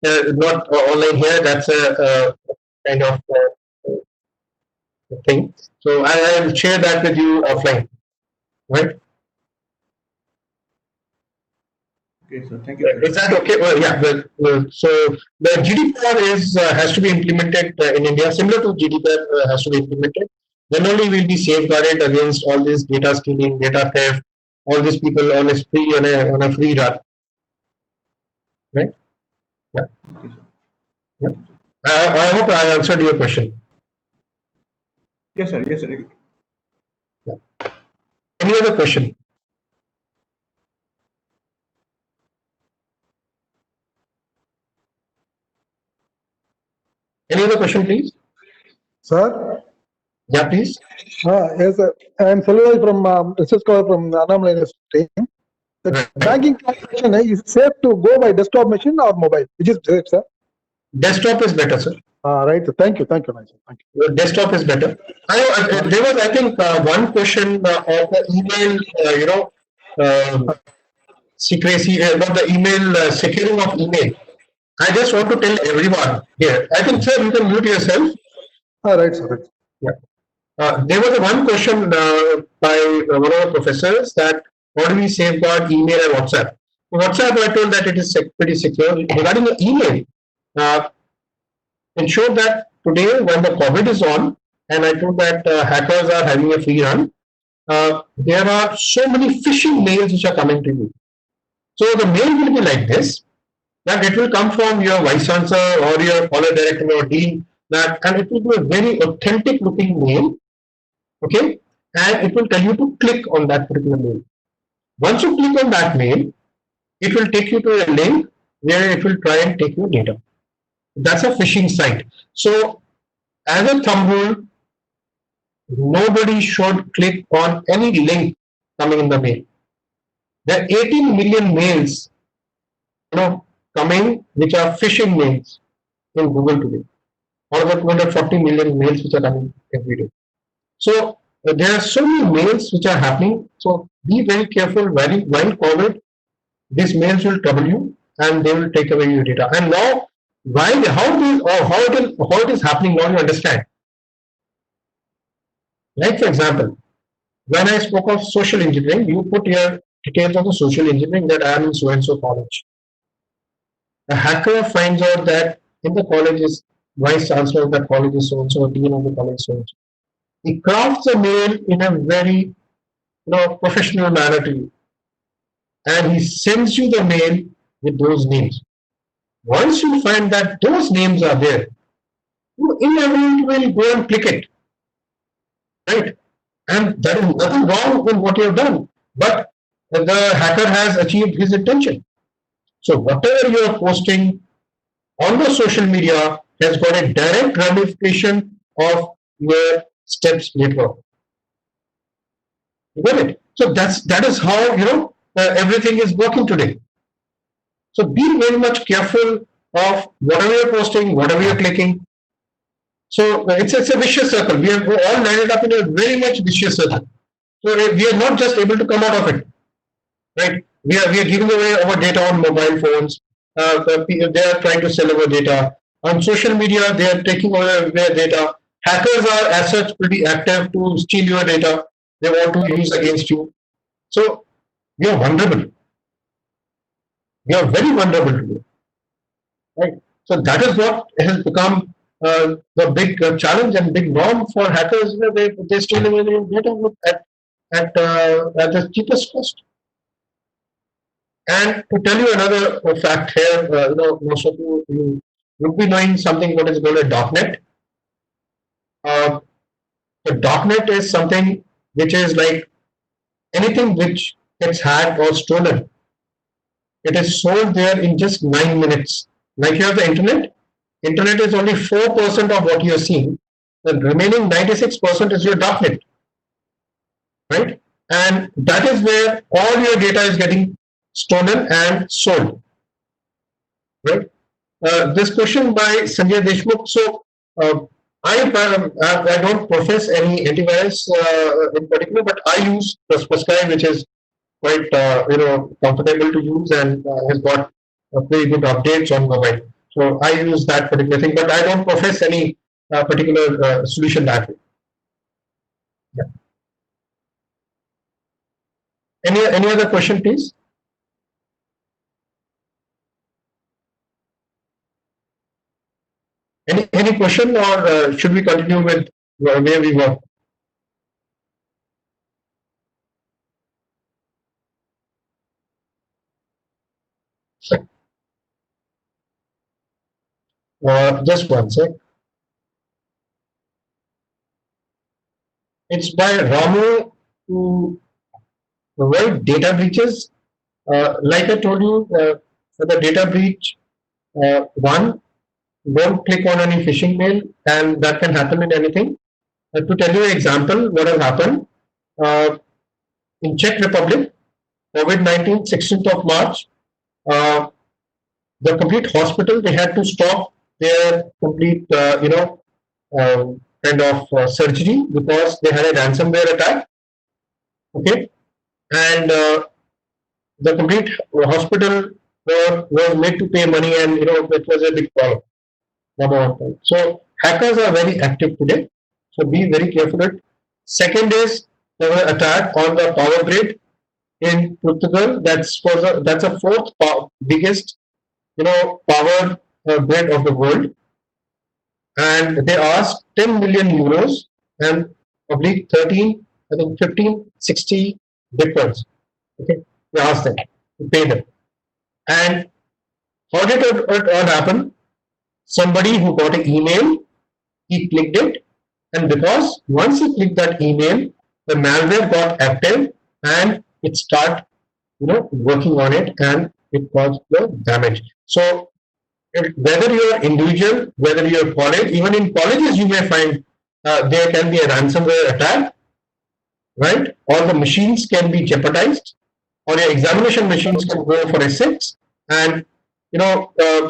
not online here. That's a kind of thing. So I'll share that with you offline, right? Okay, sir. Thank you. Is that okay? Well, yeah. So the GDPR has to be implemented in India. Similar to GDPR has to be implemented. Then only we'll be safeguarded against all this data stealing, data theft, all these people on a free run, right? Yeah. Yeah. I hope I answered your question. Yes, sir. Yes, sir. Yeah. Any other question? Any other question, please? Sir? Yeah, please. Yes, sir. I am Selvaj from SS Cover from Annamalai University. The Right. banking transaction, is it safe to go by desktop machine or mobile? Which is safe, sir? Desktop is better, sir. Right. Thank you. Thank you, sir. Thank you. Desktop is better. There was, I think, one question of the email, secrecy, about the email, securing of email. I just want to tell everyone here. I think, sir, you can mute yourself. Right, sir. Right. Yeah. There was one question by one of the professors that how do we safeguard email and WhatsApp? WhatsApp, I told that it is pretty secure. Regarding the email, ensure that today when the COVID is on, and I told that hackers are having a free run, there are so many phishing mails which are coming to you. So the mail will be like this, that it will come from your vice chancellor or your college director or dean, and it will be a very authentic looking mail, okay, and it will tell you to click on that particular mail. Once you click on that mail, it will take you to a link where it will try and take your data. That's a phishing site. So as a thumb rule, nobody should click on any link coming in the mail. There are 18 million mails, coming which are phishing mails in Google today. Or about 240 million mails which are coming every day. So there are so many mails which are happening. So be very careful while COVID. These mails will trouble you and they will take away your data. And now, how it is happening now, you understand. Like for example, when I spoke of social engineering, you put your details of the social engineering that I am in so and so college. A hacker finds out that in the college is vice chancellor of that college is so and so, dean of the college so and so. He crafts a mail in a very professional manner to you, and he sends you the mail with those names. Once you find that those names are there, you inevitably will go and click it, right? And there is nothing wrong in what you have done, but the hacker has achieved his intention. So whatever you are posting on the social media has got a direct ramification of your steps later on. You get it? So that is how everything is working today. So be very much careful of whatever you're posting, whatever you're clicking. So it's a vicious circle. We have all landed up in a very much vicious circle. So we are not just able to come out of it, right? We are giving away our data on mobile phones. They are trying to sell our data on social media. They are taking away their data. Hackers are as such pretty active to steal your data. They want to use against you. So we are vulnerable. We are very vulnerable today, right? So that is what has become the big challenge and big norm for hackers. They steal away your data at the cheapest cost. And to tell you another fact here, most of you would be knowing something what is called a .NET. The .NET is something which is like anything which gets hacked or stolen. It is sold there in just 9 minutes. Like you have the internet. Internet is only 4% of what you are seeing. The remaining 96% is your .NET, right? And that is where all your data is getting stolen and sold, right? This question by Sanjay Deshmukh. So I don't profess any antivirus in particular, but I use Kaspersky, which is quite comfortable to use and has got very good updates on mobile. So I use that particular thing, but I don't profess any particular solution that way. Yeah. Any other question, please? Any question, or should we continue with where we were? Just one sec. It's by Ramu to avoid data breaches. Like I told you, for the data breach, one, don't click on any phishing mail, and that can happen in anything. To tell you an example, what has happened in Czech Republic, COVID-19, 16th of March, the complete hospital, they had to stop their complete, kind of surgery because they had a ransomware attack. Okay, and the complete hospital was made to pay money, and it was a big problem. Number one point. So hackers are very active today. So be very careful. Second is there was an attack on the power grid in Portugal. That's a fourth biggest power grid of the world, and they asked 10 million euros and probably 13, I think 15, 60 bitcoins. Okay, they asked them to pay them. And how did it all happen? Somebody who got an email, he clicked it, and because once he clicked that email, the malware got active and it started working on it, and it caused the damage. So whether you are individual, whether you are college, even in colleges you may find there can be a ransomware attack, right? Or the machines can be jeopardized, or your examination machines can go for assets, and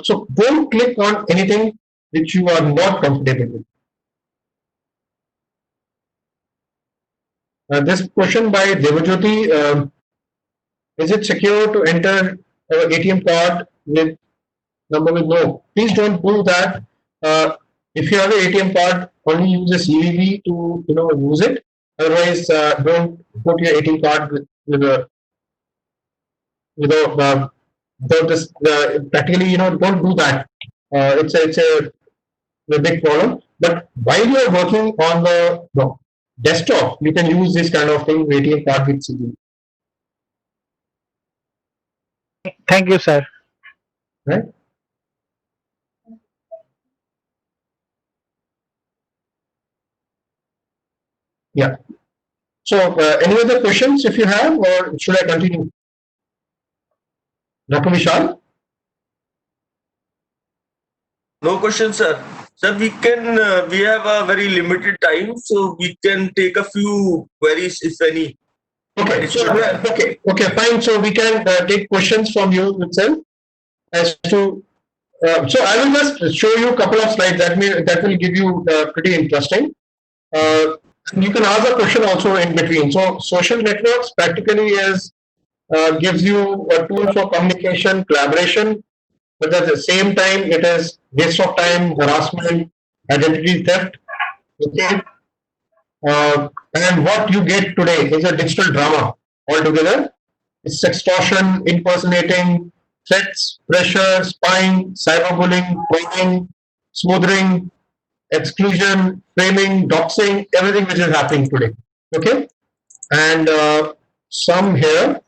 so don't click on anything which you are not comfortable with. This question by Devajyoti, is it secure to enter ATM card with number with no? Please don't do that. If you have an ATM card, only use a CVV to use it. Otherwise, don't put your ATM card with a this practically don't do that. It's a big problem. But while you are working on the desktop, you can use this kind of thing, ATM card with CVV. Thank you, sir. Right? Yeah. So, any other questions if you have, or should I continue? Dr. Vishal? No question, sir. Sir, we have a very limited time, so we can take a few queries, if any. Okay, so okay, fine. So we can take questions from you itself as to. So I will just show you a couple of slides that will give you pretty interesting. You can ask a question also in between. So social networks practically gives you a tool for communication, collaboration, but at the same time it is waste of time, harassment, identity theft, Okay, and what you get today is a digital drama altogether. It's extortion, impersonating, threats, pressure, spying, cyberbullying, trolling, smoothing, exclusion, framing, doxing, everything which is happening today. Okay, and some here,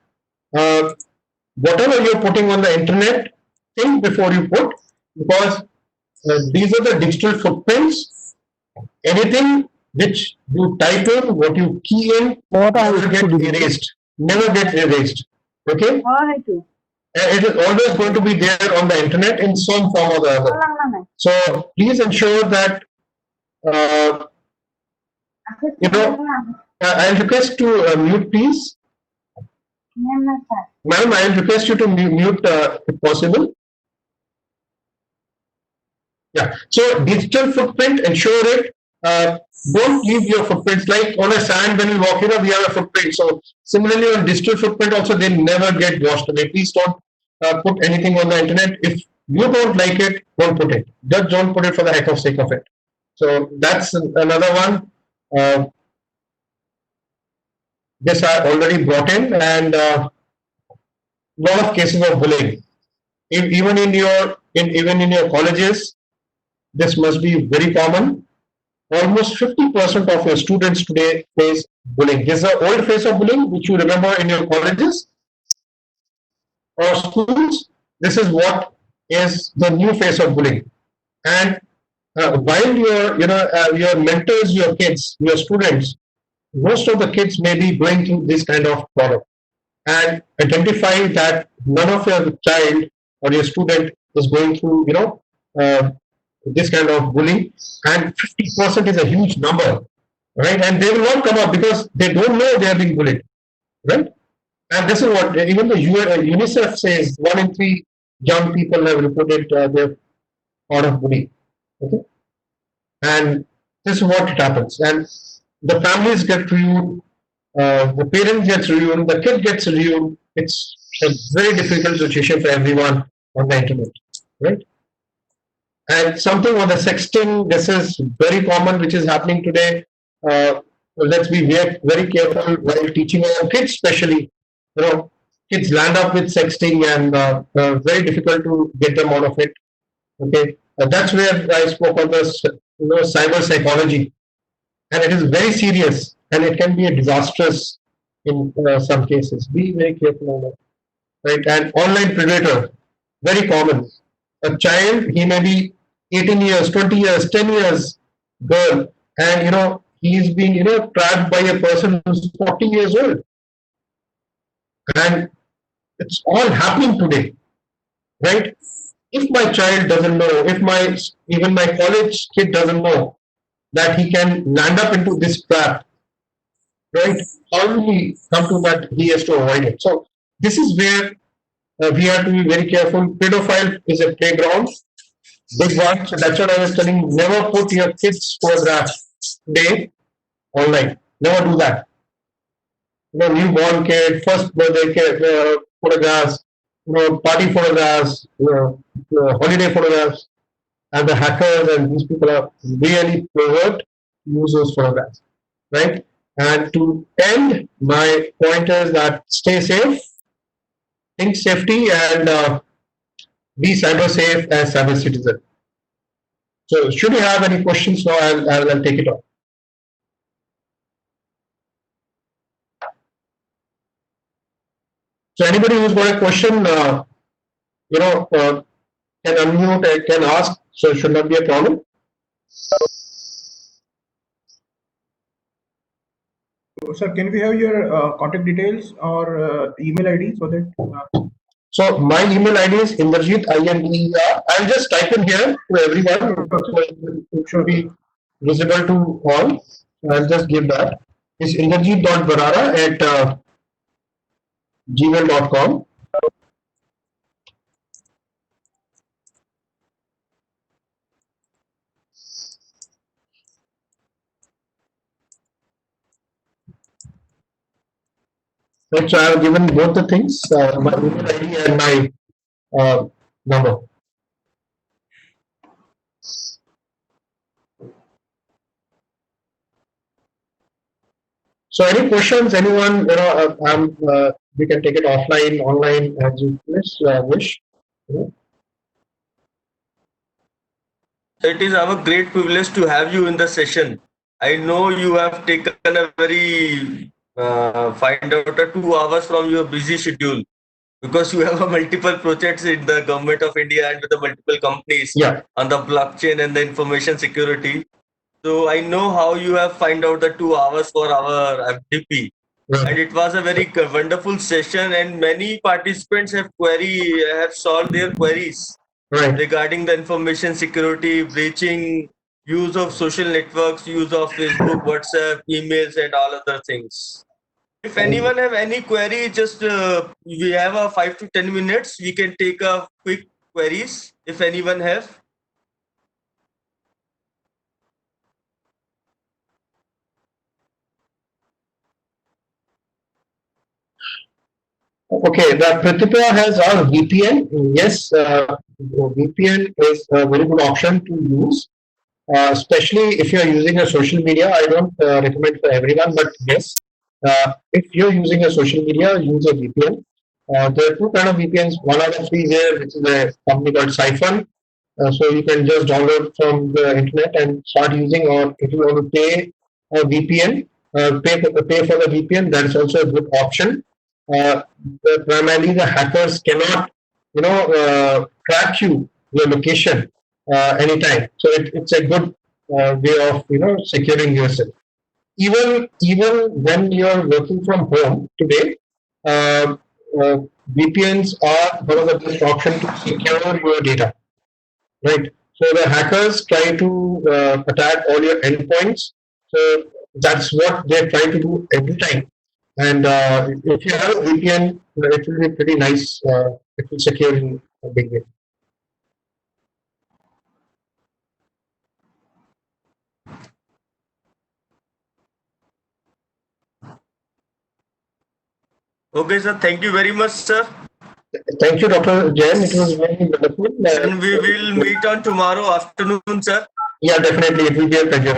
uh, whatever you're putting on the internet, think before you put, because these are the digital footprints. Anything which you type in, what you key in, never get erased. Never get erased. Okay? It is always going to be there on the internet in some form or the other. So please ensure that uh, you know. I'll request to mute, please. Madam, I'll request you to mute if possible. Yeah. So digital footprint, ensure it. Don't leave your footprints like on a sand when we walk here. We have a footprint. So similarly on digital footprint also they never get washed away. Please don't put anything on the internet. If you don't like it, don't put it. Just don't put it for the heck of sake of it. So that's another one. This I already brought in, and lot of cases of bullying. Even in your colleges, this must be very common. Almost 50% of your students today face bullying. This is the old phase of bullying, which you remember in your colleges or schools. This is what is the new phase of bullying. And while your mentors, your kids, your students, most of the kids may be going through this kind of problem. And identify that none of your child or your student is going through, this kind of bullying, and 50% is a huge number, right? And they will not come up because they don't know they are being bullied, right? And this is what even the UNICEF says: 1 in 3 young people have reported they're out of bullying. Okay, and this is what it happens, and the families get ruined, the parent gets ruined, the kid gets ruined. It's a very difficult situation for everyone on the internet, right? And something on the sexting, this is very common, which is happening today. Let's be very careful while teaching our kids, especially. Kids land up with sexting, and very difficult to get them out of it. Okay, that's where I spoke of this, cyber psychology, and it is very serious, and it can be a disastrous in some cases. Be very careful on that, right? And online predator, very common. A child, he may be 18 years, 20 years, 10 years girl, and he's being trapped by a person who's 40 years old, and it's all happening today, right? If my child doesn't know, if even my college kid doesn't know that he can land up into this trap, right? How will he come to that? He has to avoid it. So this is where we have to be very careful. Pedophile is a playground, big one. So that's what I was telling you. Never put your kids' photograph today online. Never do that. Newborn kid, first birthday kid, photographs, party photographs, holiday photographs, and the hackers and these people are really pervert to use those photographs, right? And to end, my point is that stay safe, think safety, and be cyber safe as cyber citizen. So, should you have any questions now, I'll take it on. So, anybody who's got a question, can unmute, can ask. So, it should not be a problem. Sir, can we have your contact details or email ID so that? So my email ID is Inderjeet, INDER. I'll just type in here to everyone. It should be visible to all. I'll just give that. It's inderjeet.barara at gmail.com. Right, so I have given both the things, my email ID and my number. So any questions, anyone, we can take it offline, online, as you wish. You know. It is our great privilege to have you in the session. I know you have taken a very find out 2 hours from your busy schedule because you have a multiple projects in the government of India and with the multiple companies Yeah. on the blockchain and the information security. So I know how you have find out the 2 hours for our FDP. Right. And it was a very wonderful session, and many participants have solved their queries Right. regarding the information security, breaching, use of social networks, use of Facebook, WhatsApp, emails, and all other things. If anyone have any query, just we have a 5 to 10 minutes. We can take a quick queries if anyone have. Okay, the Pratipya has our VPN. Yes, VPN is a very good option to use, especially if you're using a social media. I don't recommend for everyone, but yes, if you're using a social media, use a VPN. There are two kind of VPNs. One out of three here, which is a company called Siphon. So you can just download from the internet and start using, or if you want to pay a VPN, pay for the VPN. That is also a good option. Primarily, the hackers cannot, track your location anytime. So it's a good way of securing yourself. Even when you're working from home today, uh, uh, VPNs are one of the best option to secure your data, right? So the hackers try to attack all your endpoints. So that's what they try to do every time. And if you have a VPN, it will be pretty nice. It will secure in a big way. Okay, sir. Thank you very much, sir. Thank you, Dr. Jain. It was very wonderful. And we will meet on tomorrow afternoon, sir. Yeah, definitely. It will be a pleasure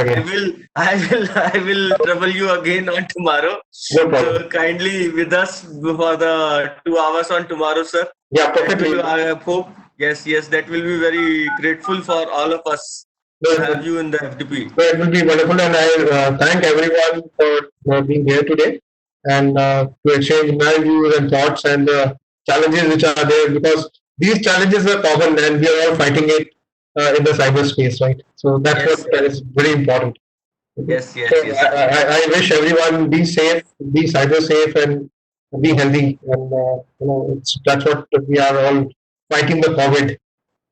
I again. will trouble you again on tomorrow. No problem. So kindly with us for the 2 hours on tomorrow, sir. Yeah, That perfectly. will, I hope. Yes, that will be very grateful for all of us to have you in the FDP. So it will be wonderful, and I thank everyone for being here today and to exchange my views and thoughts and challenges which are there, because these challenges are common and we are all fighting it in the cyberspace, right? So that's Yes, what is very important. Yes. So I wish everyone be safe, be cyber safe, and be healthy, and that's what we are all fighting the COVID.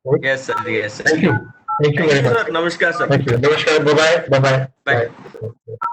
Right? Yes, sir. Yes, sir. Thank you. Thank you Thank very you, much. sir. Namaskar, sir. Thank you. Namaskar. Bye-bye. Bye-bye. Bye. Bye.